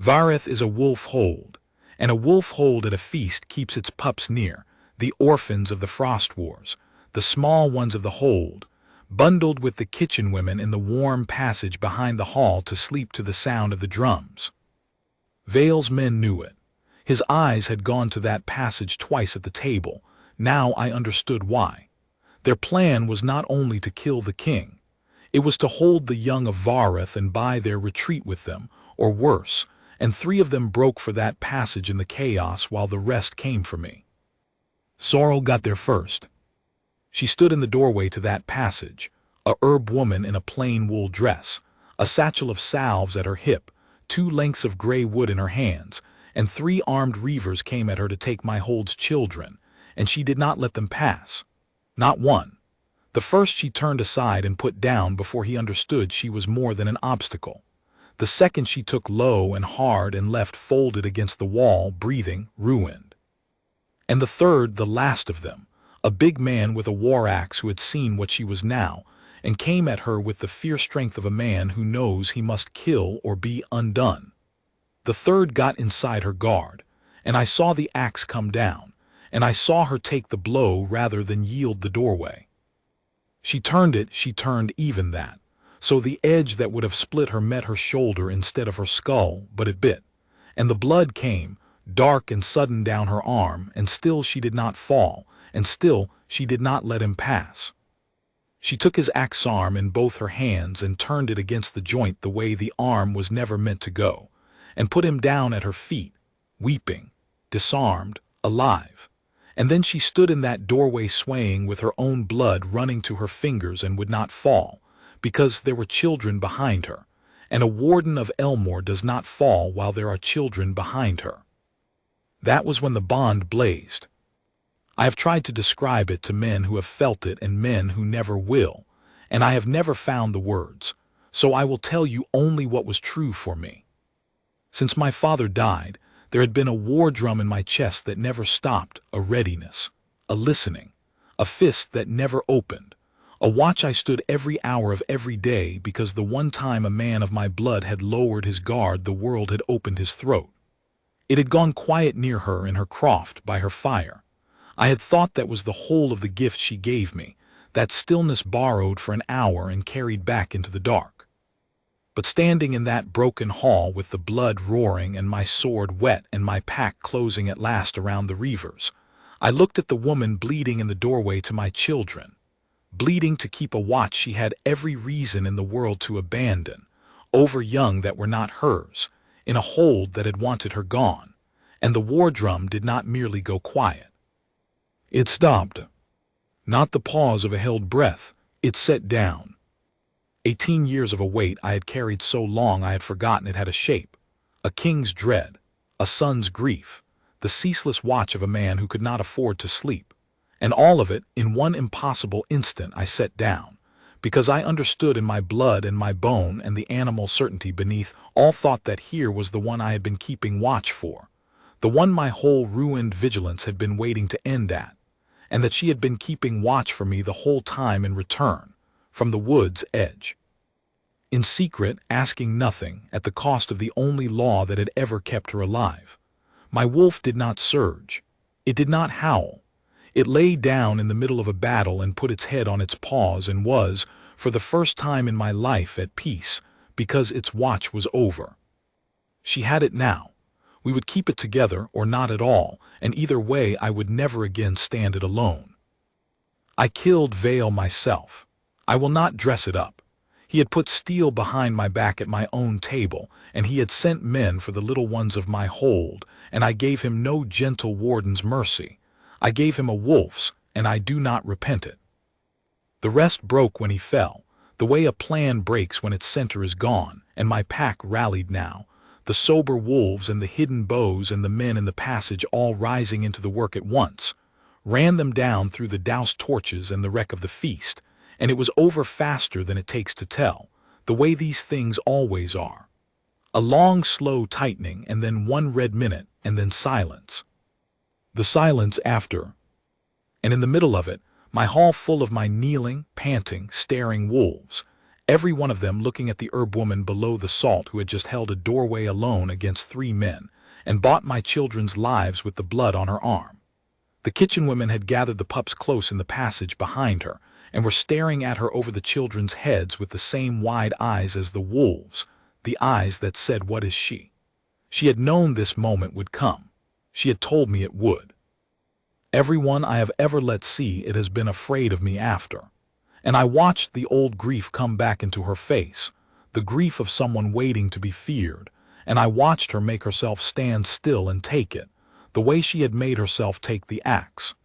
Vareth is a wolf-hold, and a wolf-hold at a feast keeps its pups near, the orphans of the Frost Wars, the small ones of the hold, bundled with the kitchen women in the warm passage behind the hall to sleep to the sound of the drums. Vale's men knew it. His eyes had gone to that passage twice at the table. Now I understood why. Their plan was not only to kill the king. It was to hold the young of Vareth and buy their retreat with them, or worse, and 3 of them broke for that passage in the chaos while the rest came for me. Sorrel got there first. She stood in the doorway to that passage, a herb woman in a plain wool dress, a satchel of salves at her hip, 2 lengths of grey wood in her hands, and 3 armed reavers came at her to take my hold's children, and she did not let them pass. Not one. The first she turned aside and put down before he understood she was more than an obstacle. The second she took low and hard and left folded against the wall, breathing, ruined. And the third, the last of them, a big man with a war axe who had seen what she was now, and came at her with the fierce strength of a man who knows he must kill or be undone. The third got inside her guard, and I saw the axe come down, and I saw her take the blow rather than yield the doorway. She turned even that, so the edge that would have split her met her shoulder instead of her skull, but it bit, and the blood came, dark and sudden, down her arm, and still she did not fall, and still she did not let him pass. She took his axe arm in both her hands and turned it against the joint the way the arm was never meant to go, and put him down at her feet, weeping, disarmed, alive. And then she stood in that doorway swaying with her own blood running to her fingers and would not fall, because there were children behind her, and a warden of Elmore does not fall while there are children behind her. That was when the bond blazed. I have tried to describe it to men who have felt it and men who never will, and I have never found the words, so I will tell you only what was true for me. Since my father died, there had been a war drum in my chest that never stopped, a readiness, a listening, a fist that never opened, a watch I stood every hour of every day, because the one time a man of my blood had lowered his guard the world had opened his throat. It had gone quiet near her in her croft by her fire. I had thought that was the whole of the gift she gave me, that stillness borrowed for an hour and carried back into the dark. But standing in that broken hall with the blood roaring and my sword wet and my pack closing at last around the Reivers, I looked at the woman bleeding in the doorway to my children, bleeding to keep a watch she had every reason in the world to abandon, over young that were not hers, in a hold that had wanted her gone, and the war drum did not merely go quiet. It stopped. Not the pause of a held breath, it set down. 18 years of a weight I had carried so long I had forgotten it had a shape, a king's dread, a son's grief, the ceaseless watch of a man who could not afford to sleep, and all of it in one impossible instant I set down, because I understood in my blood and my bone and the animal certainty beneath all thought that here was the one I had been keeping watch for, the one my whole ruined vigilance had been waiting to end at, and that she had been keeping watch for me the whole time in return, from the wood's edge. In secret, asking nothing, at the cost of the only law that had ever kept her alive. My wolf did not surge. It did not howl. It lay down in the middle of a battle and put its head on its paws and was, for the first time in my life, at peace, because its watch was over. She had it now. We would keep it together or not at all, and either way I would never again stand it alone. I killed Vale myself. I will not dress it up. He had put steel behind my back at my own table, and he had sent men for the little ones of my hold, and I gave him no gentle warden's mercy. I gave him a wolf's, and I do not repent it. The rest broke when he fell, the way a plan breaks when its center is gone, and my pack rallied now, the sober wolves and the hidden bows and the men in the passage all rising into the work at once, ran them down through the doused torches and the wreck of the feast, and it was over faster than it takes to tell, the way these things always are. A long, slow tightening, and then one red minute, and then silence. The silence after. And in the middle of it, my hall full of my kneeling, panting, staring wolves, every one of them looking at the herb woman below the salt who had just held a doorway alone against 3 men, and bought my children's lives with the blood on her arm. The kitchen women had gathered the pups close in the passage behind her, and were staring at her over the children's heads with the same wide eyes as the wolves, the eyes that said, "What is she?" She had known this moment would come. She had told me it would. Everyone I have ever let see it has been afraid of me after. And I watched the old grief come back into her face, the grief of someone waiting to be feared, and I watched her make herself stand still and take it, the way she had made herself take the axe.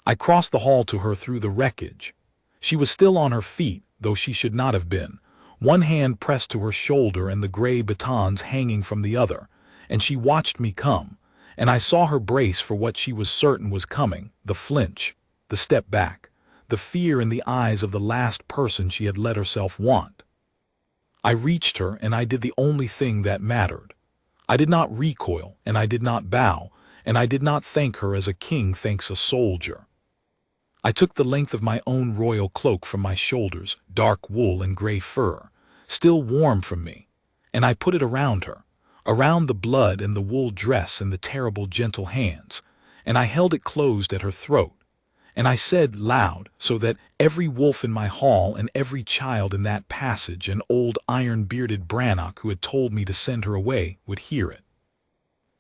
I crossed the hall to her through the wreckage. She was still on her feet, though she should not have been, one hand pressed to her shoulder and the gray batons hanging from the other, and she watched me come, and I saw her brace for what she was certain was coming, the flinch, the step back, the fear in the eyes of the last person she had let herself want. I reached her, and I did the only thing that mattered. I did not recoil, and I did not bow, and I did not thank her as a king thanks a soldier. I took the length of my own royal cloak from my shoulders, dark wool and gray fur, still warm from me, and I put it around her, around the blood and the wool dress and the terrible gentle hands, and I held it closed at her throat, And I said loud, so that every wolf in my hall and every child in that passage and old iron-bearded Brannock who had told me to send her away would hear it.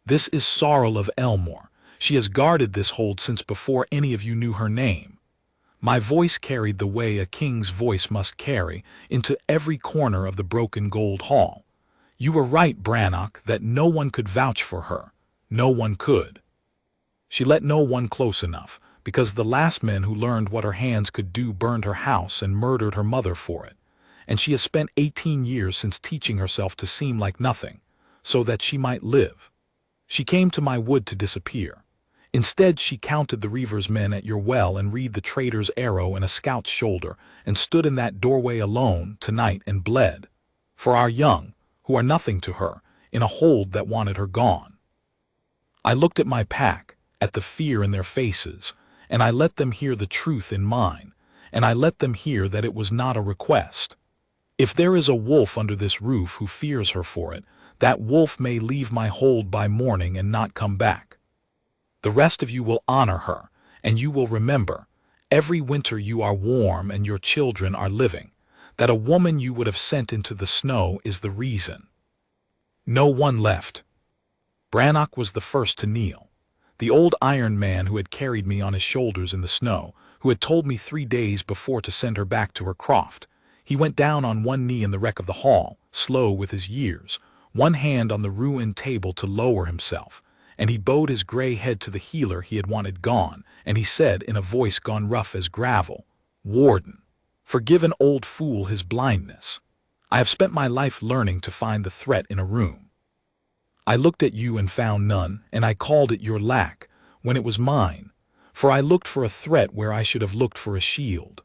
This is Sorrel of Elmore. She has guarded this hold since before any of you knew her name. My voice carried the way a king's voice must carry into every corner of the broken gold hall. You were right, Brannock, that no one could vouch for her. No one could. She let no one close enough, because the last men who learned what her hands could do burned her house and murdered her mother for it. And she has spent 18 years since teaching herself to seem like nothing, so that she might live. She came to my wood to disappear. Instead, she counted the Reaver's men at your well and read the traitor's arrow in a scout's shoulder, and stood in that doorway alone tonight and bled. For our young, who are nothing to her, in a hold that wanted her gone. I looked at my pack, at the fear in their faces, and I let them hear the truth in mine, and I let them hear that it was not a request. If there is a wolf under this roof who fears her for it, that wolf may leave my hold by morning and not come back. The rest of you will honor her, and you will remember, every winter you are warm and your children are living, that a woman you would have sent into the snow is the reason. No one left. Brannock was the first to kneel. The old Iron Man who had carried me on his shoulders in the snow, who had told me 3 days before to send her back to her croft. He went down on one knee in the wreck of the hall, slow with his years, one hand on the ruined table to lower himself, and he bowed his gray head to the healer he had wanted gone, and he said in a voice gone rough as gravel, "Warden, forgive an old fool his blindness. I have spent my life learning to find the threat in a room. I looked at you and found none, and I called it your lack, when it was mine, for I looked for a threat where I should have looked for a shield."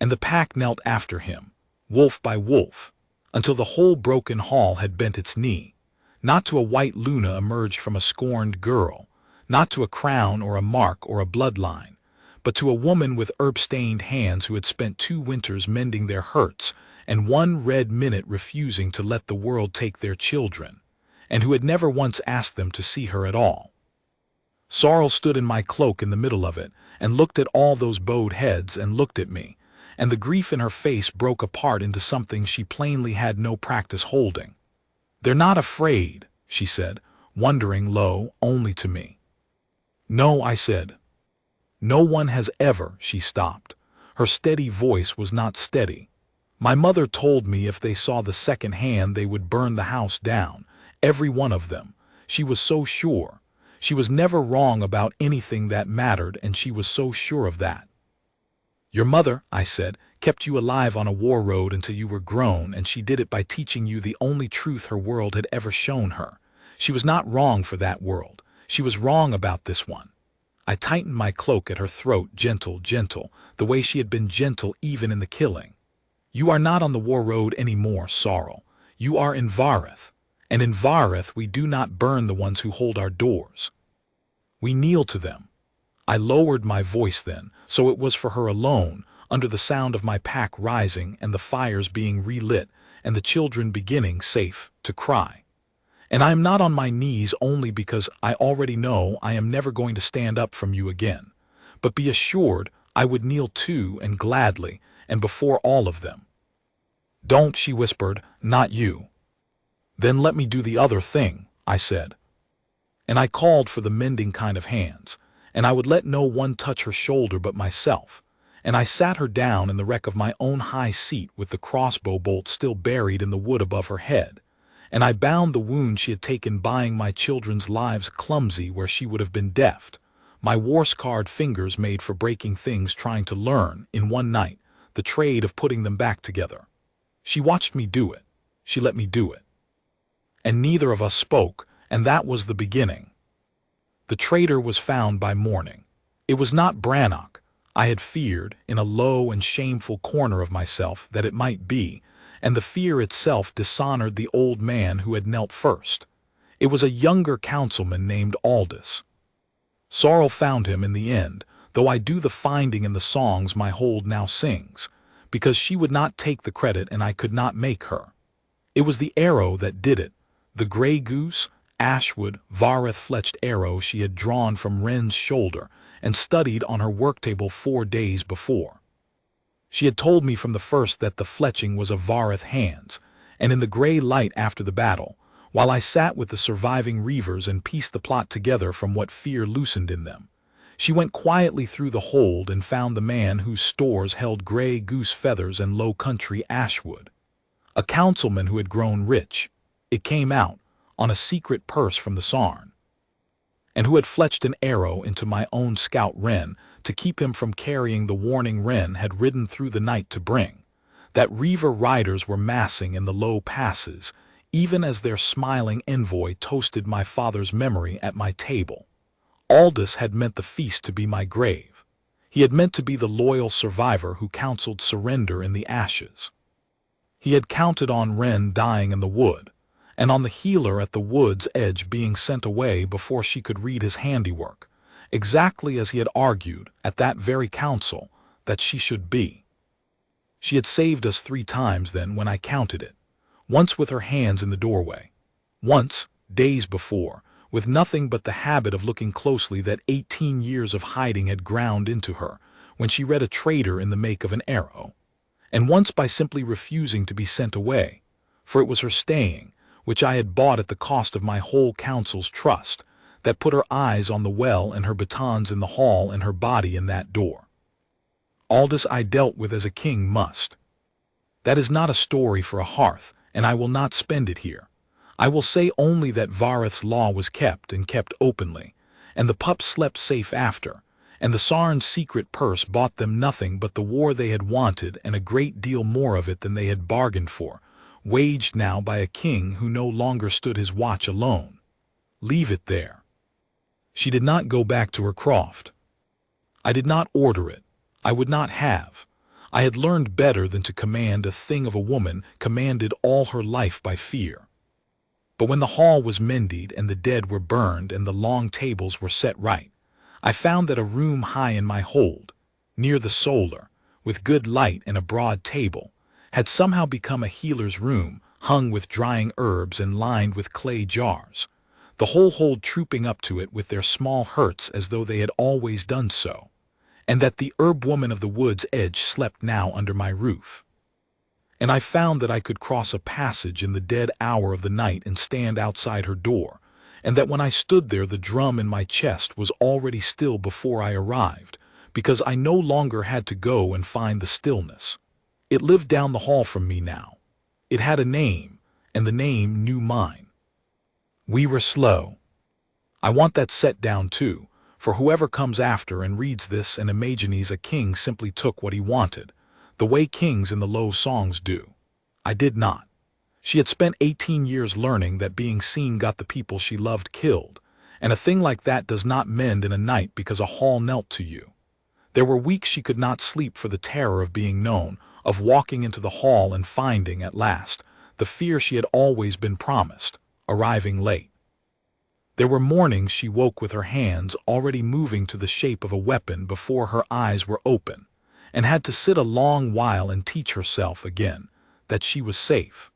And the pack knelt after him, wolf by wolf, until the whole broken hall had bent its knee, not to a white Luna emerged from a scorned girl, not to a crown or a mark or a bloodline, but to a woman with herb-stained hands who had spent 2 winters mending their hurts and 1 red minute refusing to let the world take their children, and who had never once asked them to see her at all. Sorrel stood in my cloak in the middle of it, and looked at all those bowed heads and looked at me, and the grief in her face broke apart into something she plainly had no practice holding. "They're not afraid," she said, wondering low only to me. "No," I said. "No one has ever," she stopped. Her steady voice was not steady. "My mother told me if they saw the second hand they would burn the house down, every one of them. She was so sure. She was never wrong about anything that mattered, and she was so sure of that." "Your mother," I said, "kept you alive on a war road until you were grown, and she did it by teaching you the only truth her world had ever shown her. She was not wrong for that world. She was wrong about this one." I tightened my cloak at her throat, gentle, the way she had been gentle even in the killing. "You are not on the war road any more, Sorrel. You are in Vareth, and in Vareth we do not burn the ones who hold our doors. We kneel to them." I lowered my voice then, so it was for her alone, under the sound of my pack rising and the fires being relit and the children beginning, safe, to cry. "And I am not on my knees only because I already know I am never going to stand up from you again. But be assured I would kneel too, and gladly, and before all of them." "Don't," she whispered, "not you." "Then let me do the other thing," I said. And I called for the mending kind of hands, and I would let no one touch her shoulder but myself, and I sat her down in the wreck of my own high seat with the crossbow bolt still buried in the wood above her head, and I bound the wound she had taken buying my children's lives clumsy where she would have been deft, my war-scarred fingers made for breaking things trying to learn, in one night, the trade of putting them back together. She watched me do it. She let me do it. And neither of us spoke, and that was the beginning. The traitor was found by morning. It was not Brannock. I had feared, in a low and shameful corner of myself, that it might be, and the fear itself dishonored the old man who had knelt first. It was a younger councilman named Aldous. Sorrel found him in the end, though I do the finding in the songs my hold now sings, because she would not take the credit and I could not make her. It was the arrow that did it, the gray goose, ashwood, Vareth-fletched arrow she had drawn from Wren's shoulder, and studied on her worktable 4 days before. She had told me from the first that the fletching was of Vareth hands, and in the gray light after the battle, while I sat with the surviving reavers and pieced the plot together from what fear loosened in them, she went quietly through the hold and found the man whose stores held gray goose feathers and low country ashwood. A councilman who had grown rich, it came out, on a secret purse from the Sarn, and who had fletched an arrow into my own scout Wren to keep him from carrying the warning Wren had ridden through the night to bring. That reaver riders were massing in the low passes, even as their smiling envoy toasted my father's memory at my table. Aldous had meant the feast to be my grave. He had meant to be the loyal survivor who counseled surrender in the ashes. He had counted on Wren dying in the wood, and on the healer at the wood's edge being sent away before she could read his handiwork, exactly as he had argued at that very council that she should be. She had saved us 3 times then when I counted it, once with her hands in the doorway, once, days before, with nothing but the habit of looking closely that 18 years of hiding had ground into her when she read a traitor in the make of an arrow, and once by simply refusing to be sent away, for it was her staying, which I had bought at the cost of my whole council's trust, that put her eyes on the well and her batons in the hall and her body in that door. Aldous I dealt with as a king must. That is not a story for a hearth, and I will not spend it here. I will say only that Vareth's law was kept, and kept openly, and the pups slept safe after, and the Sarn's secret purse bought them nothing but the war they had wanted and a great deal more of it than they had bargained for, waged now by a king who no longer stood his watch alone. Leave it there. She did not go back to her croft. I did not order it. I would not have. I had learned better than to command a thing of a woman commanded all her life by fear. But when the hall was mended and the dead were burned and the long tables were set right, I found that a room high in my hold, near the solar, with good light and a broad table, had somehow become a healer's room, hung with drying herbs and lined with clay jars, the whole hold trooping up to it with their small hurts as though they had always done so, and that the herb woman of the wood's edge slept now under my roof. And I found that I could cross a passage in the dead hour of the night and stand outside her door, and that when I stood there the drum in my chest was already still before I arrived, because I no longer had to go and find the stillness. It lived down the hall from me now. It had a name, and the name knew mine. We were slow. I want that set down too, for whoever comes after and reads this and imagines a king simply took what he wanted, the way kings in the low songs do. I did not. She had spent 18 years learning that being seen got the people she loved killed, and a thing like that does not mend in a night because a hall knelt to you. There were weeks she could not sleep for the terror of being known, of walking into the hall and finding, at last, the fear she had always been promised, arriving late. There were mornings she woke with her hands already moving to the shape of a weapon before her eyes were open, and had to sit a long while and teach herself again that she was safe.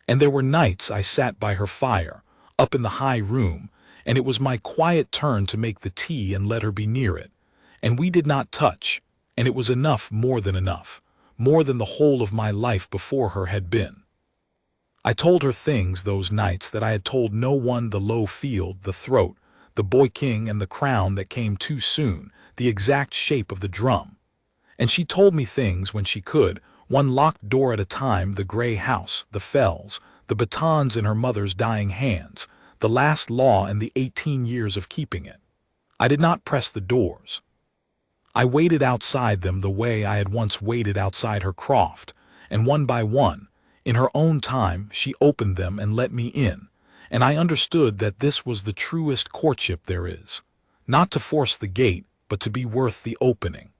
And there were nights I sat by her fire, up in the high room, and it was my quiet turn to make the tea and let her be near it, and we did not touch, and it was enough, more than enough, more than the whole of my life before her had been. I told her things those nights that I had told no one: the low field, the throat, the boy king and the crown that came too soon, the exact shape of the drum. And she told me things when she could, one locked door at a time: the gray house, the fells, the batons in her mother's dying hands, the last law and the 18 years of keeping it. I did not press the doors. I waited outside them the way I had once waited outside her croft, and one by one, in her own time, she opened them and let me in, and I understood that this was the truest courtship there is, not to force the gate, but to be worth the opening.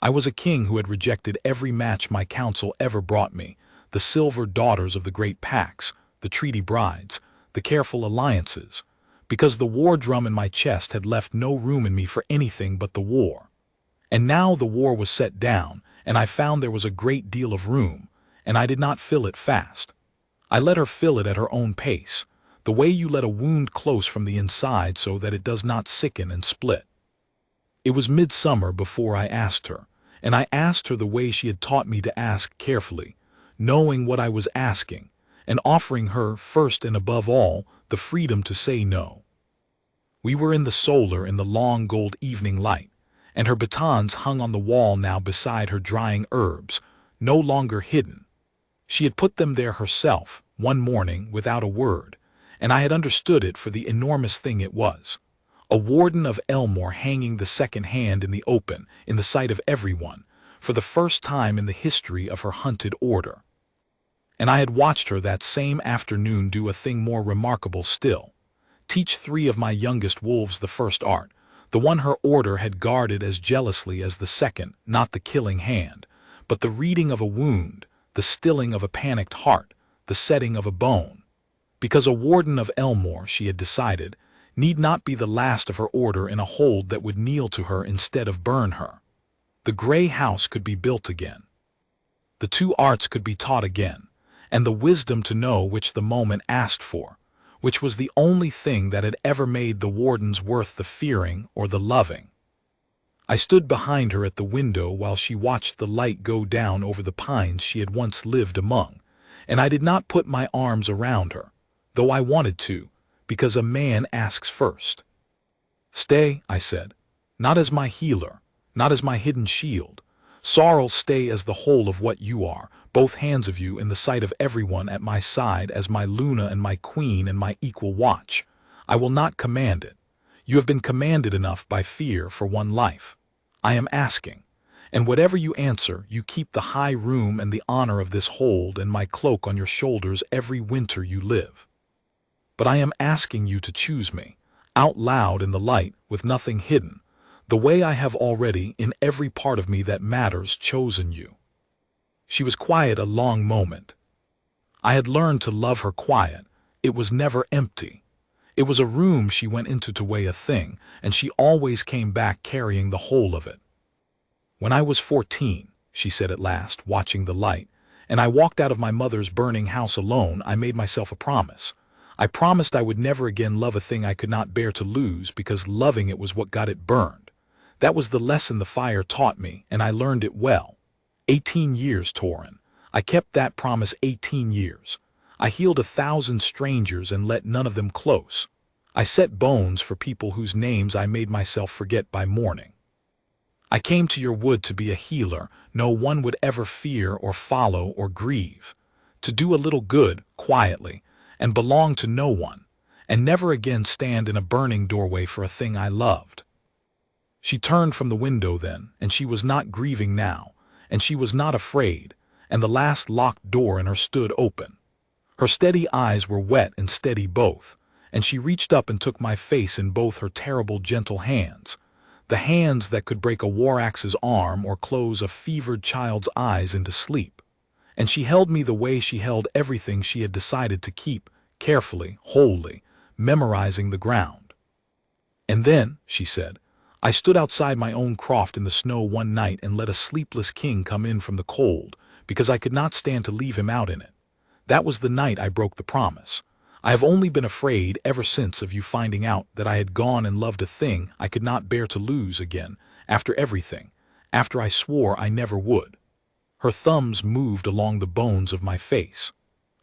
I was a king who had rejected every match my council ever brought me, the silver daughters of the great packs, the treaty brides, the careful alliances, because the war drum in my chest had left no room in me for anything but the war. And now the war was set down, and I found there was a great deal of room, and I did not fill it fast. I let her fill it at her own pace, the way you let a wound close from the inside so that it does not sicken and split. It was midsummer before I asked her, and I asked her the way she had taught me to ask, carefully, knowing what I was asking, and offering her, first and above all, the freedom to say no. We were in the solar in the long gold evening light, and her batons hung on the wall now beside her drying herbs, no longer hidden. She had put them there herself, one morning, without a word, and I had understood it for the enormous thing it was. A warden of Elmore hanging the second hand in the open, in the sight of everyone, for the first time in the history of her hunted order. And I had watched her that same afternoon do a thing more remarkable still. Teach 3 of my youngest wolves the first art, the one her order had guarded as jealously as the second, not the killing hand, but the reading of a wound, the stilling of a panicked heart, the setting of a bone. Because a warden of Elmore, she had decided, need not be the last of her order in a hold that would kneel to her instead of burn her. The gray house could be built again. The 2 arts could be taught again, and the wisdom to know which the moment asked for, which was the only thing that had ever made the wardens worth the fearing or the loving. I stood behind her at the window while she watched the light go down over the pines she had once lived among, and I did not put my arms around her, though I wanted to, because a man asks first. "Stay," I said, "not as my healer, not as my hidden shield. Sorrel, stay as the whole of what you are, both hands of you in the sight of everyone at my side as my Luna and my queen and my equal watch. I will not command it. You have been commanded enough by fear for one life. I am asking, and whatever you answer, you keep the high room and the honor of this hold and my cloak on your shoulders every winter you live. But I am asking you to choose me, out loud in the light, with nothing hidden, the way I have already, in every part of me that matters, chosen you." She was quiet a long moment. I had learned to love her quiet. It was never empty. It was a room she went into to weigh a thing, and she always came back carrying the whole of it. "When I was 14, she said at last, watching the light, and I walked out of my mother's burning house alone, I made myself a promise. I promised I would never again love a thing I could not bear to lose, because loving it was what got it burned. That was the lesson the fire taught me, and I learned it well. 18 years, Torin. I kept that promise 18 years. I healed 1,000 strangers and let none of them close. I set bones for people whose names I made myself forget by morning. I came to your wood to be a healer no one would ever fear or follow or grieve, to do a little good, quietly, and belong to no one, and never again stand in a burning doorway for a thing I loved." She turned from the window then, and she was not grieving now, and she was not afraid, and the last locked door in her stood open. Her steady eyes were wet and steady both, and she reached up and took my face in both her terrible gentle hands, the hands that could break a war-axe's arm or close a fevered child's eyes into sleep. And she held me the way she held everything she had decided to keep, carefully, wholly, memorizing the ground. "And then," she said, "I stood outside my own croft in the snow one night and let a sleepless king come in from the cold, because I could not stand to leave him out in it. That was the night I broke the promise. I have only been afraid ever since of you finding out that I had gone and loved a thing I could not bear to lose again, after everything, after I swore I never would." Her thumbs moved along the bones of my face.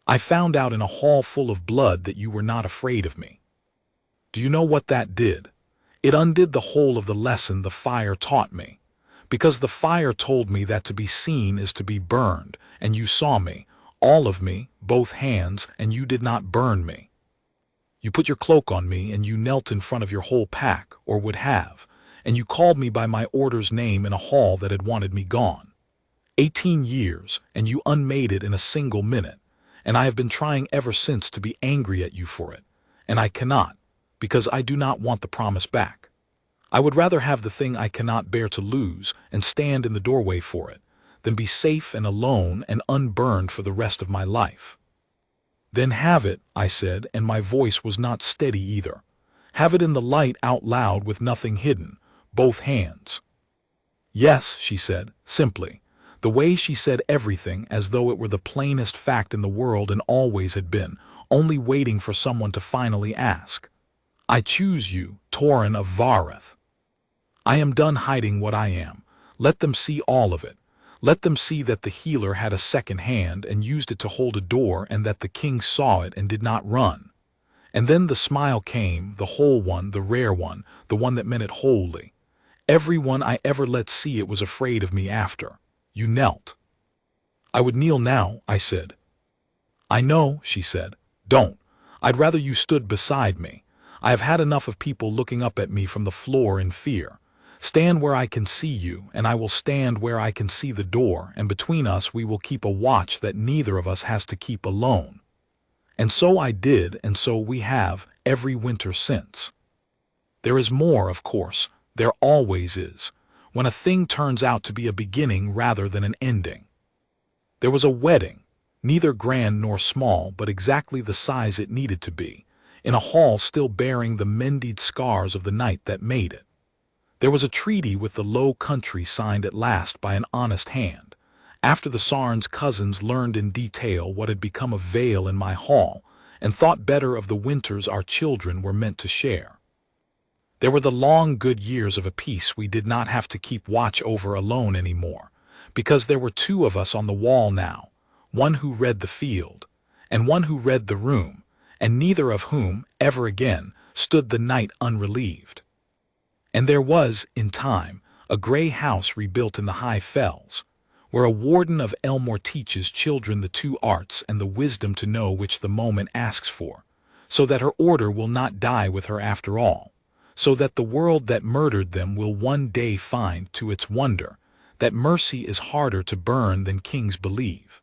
"I found out in a hall full of blood that you were not afraid of me. Do you know what that did? It undid the whole of the lesson the fire taught me. Because the fire told me that to be seen is to be burned, and you saw me, all of me, both hands, and you did not burn me. You put your cloak on me, and you knelt in front of your whole pack, or would have, and you called me by my order's name in a hall that had wanted me gone. 18 years, and you unmade it in a single minute, and I have been trying ever since to be angry at you for it, and I cannot, because I do not want the promise back. I would rather have the thing I cannot bear to lose and stand in the doorway for it, than be safe and alone and unburned for the rest of my life." "Then have it," I said, and my voice was not steady either. "Have it in the light out loud with nothing hidden, both hands." "Yes," she said, simply, the way she said everything as though it were the plainest fact in the world and always had been, only waiting for someone to finally ask. "I choose you, Torin of Vareth." I am done hiding what I am. Let them see all of it. Let them see that the healer had a second hand and used it to hold a door, and that the king saw it and did not run. And then the smile came, the whole one, the rare one, the one that meant it wholly. Everyone I ever let see it was afraid of me after. You knelt. I would kneel now, I said. I know, she said. Don't. I'd rather you stood beside me. I have had enough of people looking up at me from the floor in fear. Stand where I can see you, and I will stand where I can see the door, and between us we will keep a watch that neither of us has to keep alone. And so I did, and so we have, every winter since. There is more, of course. There always is, when a thing turns out to be a beginning rather than an ending. There was a wedding, neither grand nor small, but exactly the size it needed to be, in a hall still bearing the mended scars of the night that made it. There was a treaty with the Low Country signed at last by an honest hand, after the Sarn's cousins learned in detail what had become of Vale in my hall, and thought better of the winters our children were meant to share. There were the long good years of a peace we did not have to keep watch over alone any more, because there were two of us on the wall now, one who read the field, and one who read the room, and neither of whom, ever again, stood the night unrelieved. And there was, in time, a gray house rebuilt in the high fells, where a warden of Elmore teaches children the two arts and the wisdom to know which the moment asks for, so that her order will not die with her after all, so that the world that murdered them will one day find, to its wonder, that mercy is harder to burn than kings believe.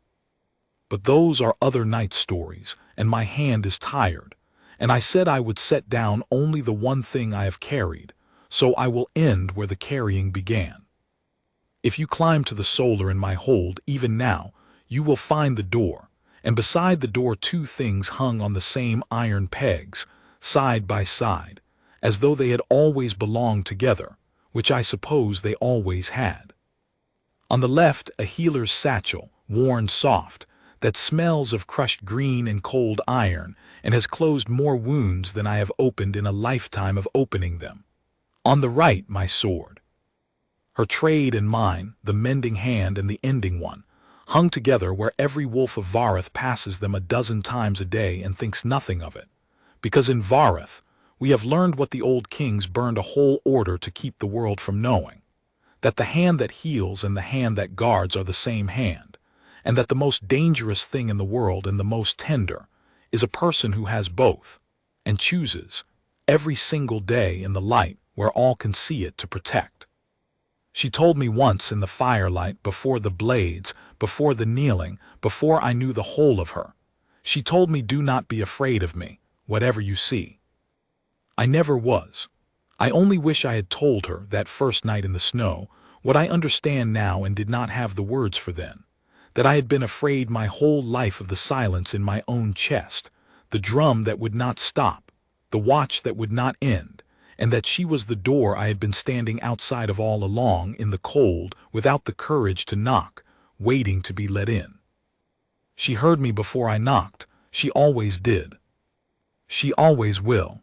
But those are other night stories, and my hand is tired, and I said I would set down only the one thing I have carried, so I will end where the carrying began. If you climb to the solar in my hold, even now, you will find the door, and beside the door two things hung on the same iron pegs, side by side, as though they had always belonged together, which I suppose they always had. On the left, a healer's satchel, worn soft, that smells of crushed green and cold iron, and has closed more wounds than I have opened in a lifetime of opening them. On the right, my sword. Her trade and mine, the mending hand and the ending one, hung together where every wolf of Vareth passes them a dozen times a day and thinks nothing of it, because in Vareth we have learned what the old kings burned a whole order to keep the world from knowing, that the hand that heals and the hand that guards are the same hand, and that the most dangerous thing in the world and the most tender is a person who has both, and chooses, every single day in the light where all can see it, to protect. She told me once in the firelight, before the blades, before the kneeling, before I knew the whole of her. She told me, do not be afraid of me, whatever you see. I never was. I only wish I had told her, that first night in the snow, what I understand now and did not have the words for then, that I had been afraid my whole life of the silence in my own chest, the drum that would not stop, the watch that would not end, and that she was the door I had been standing outside of all along, in the cold, without the courage to knock, waiting to be let in. She heard me before I knocked. She always did. She always will.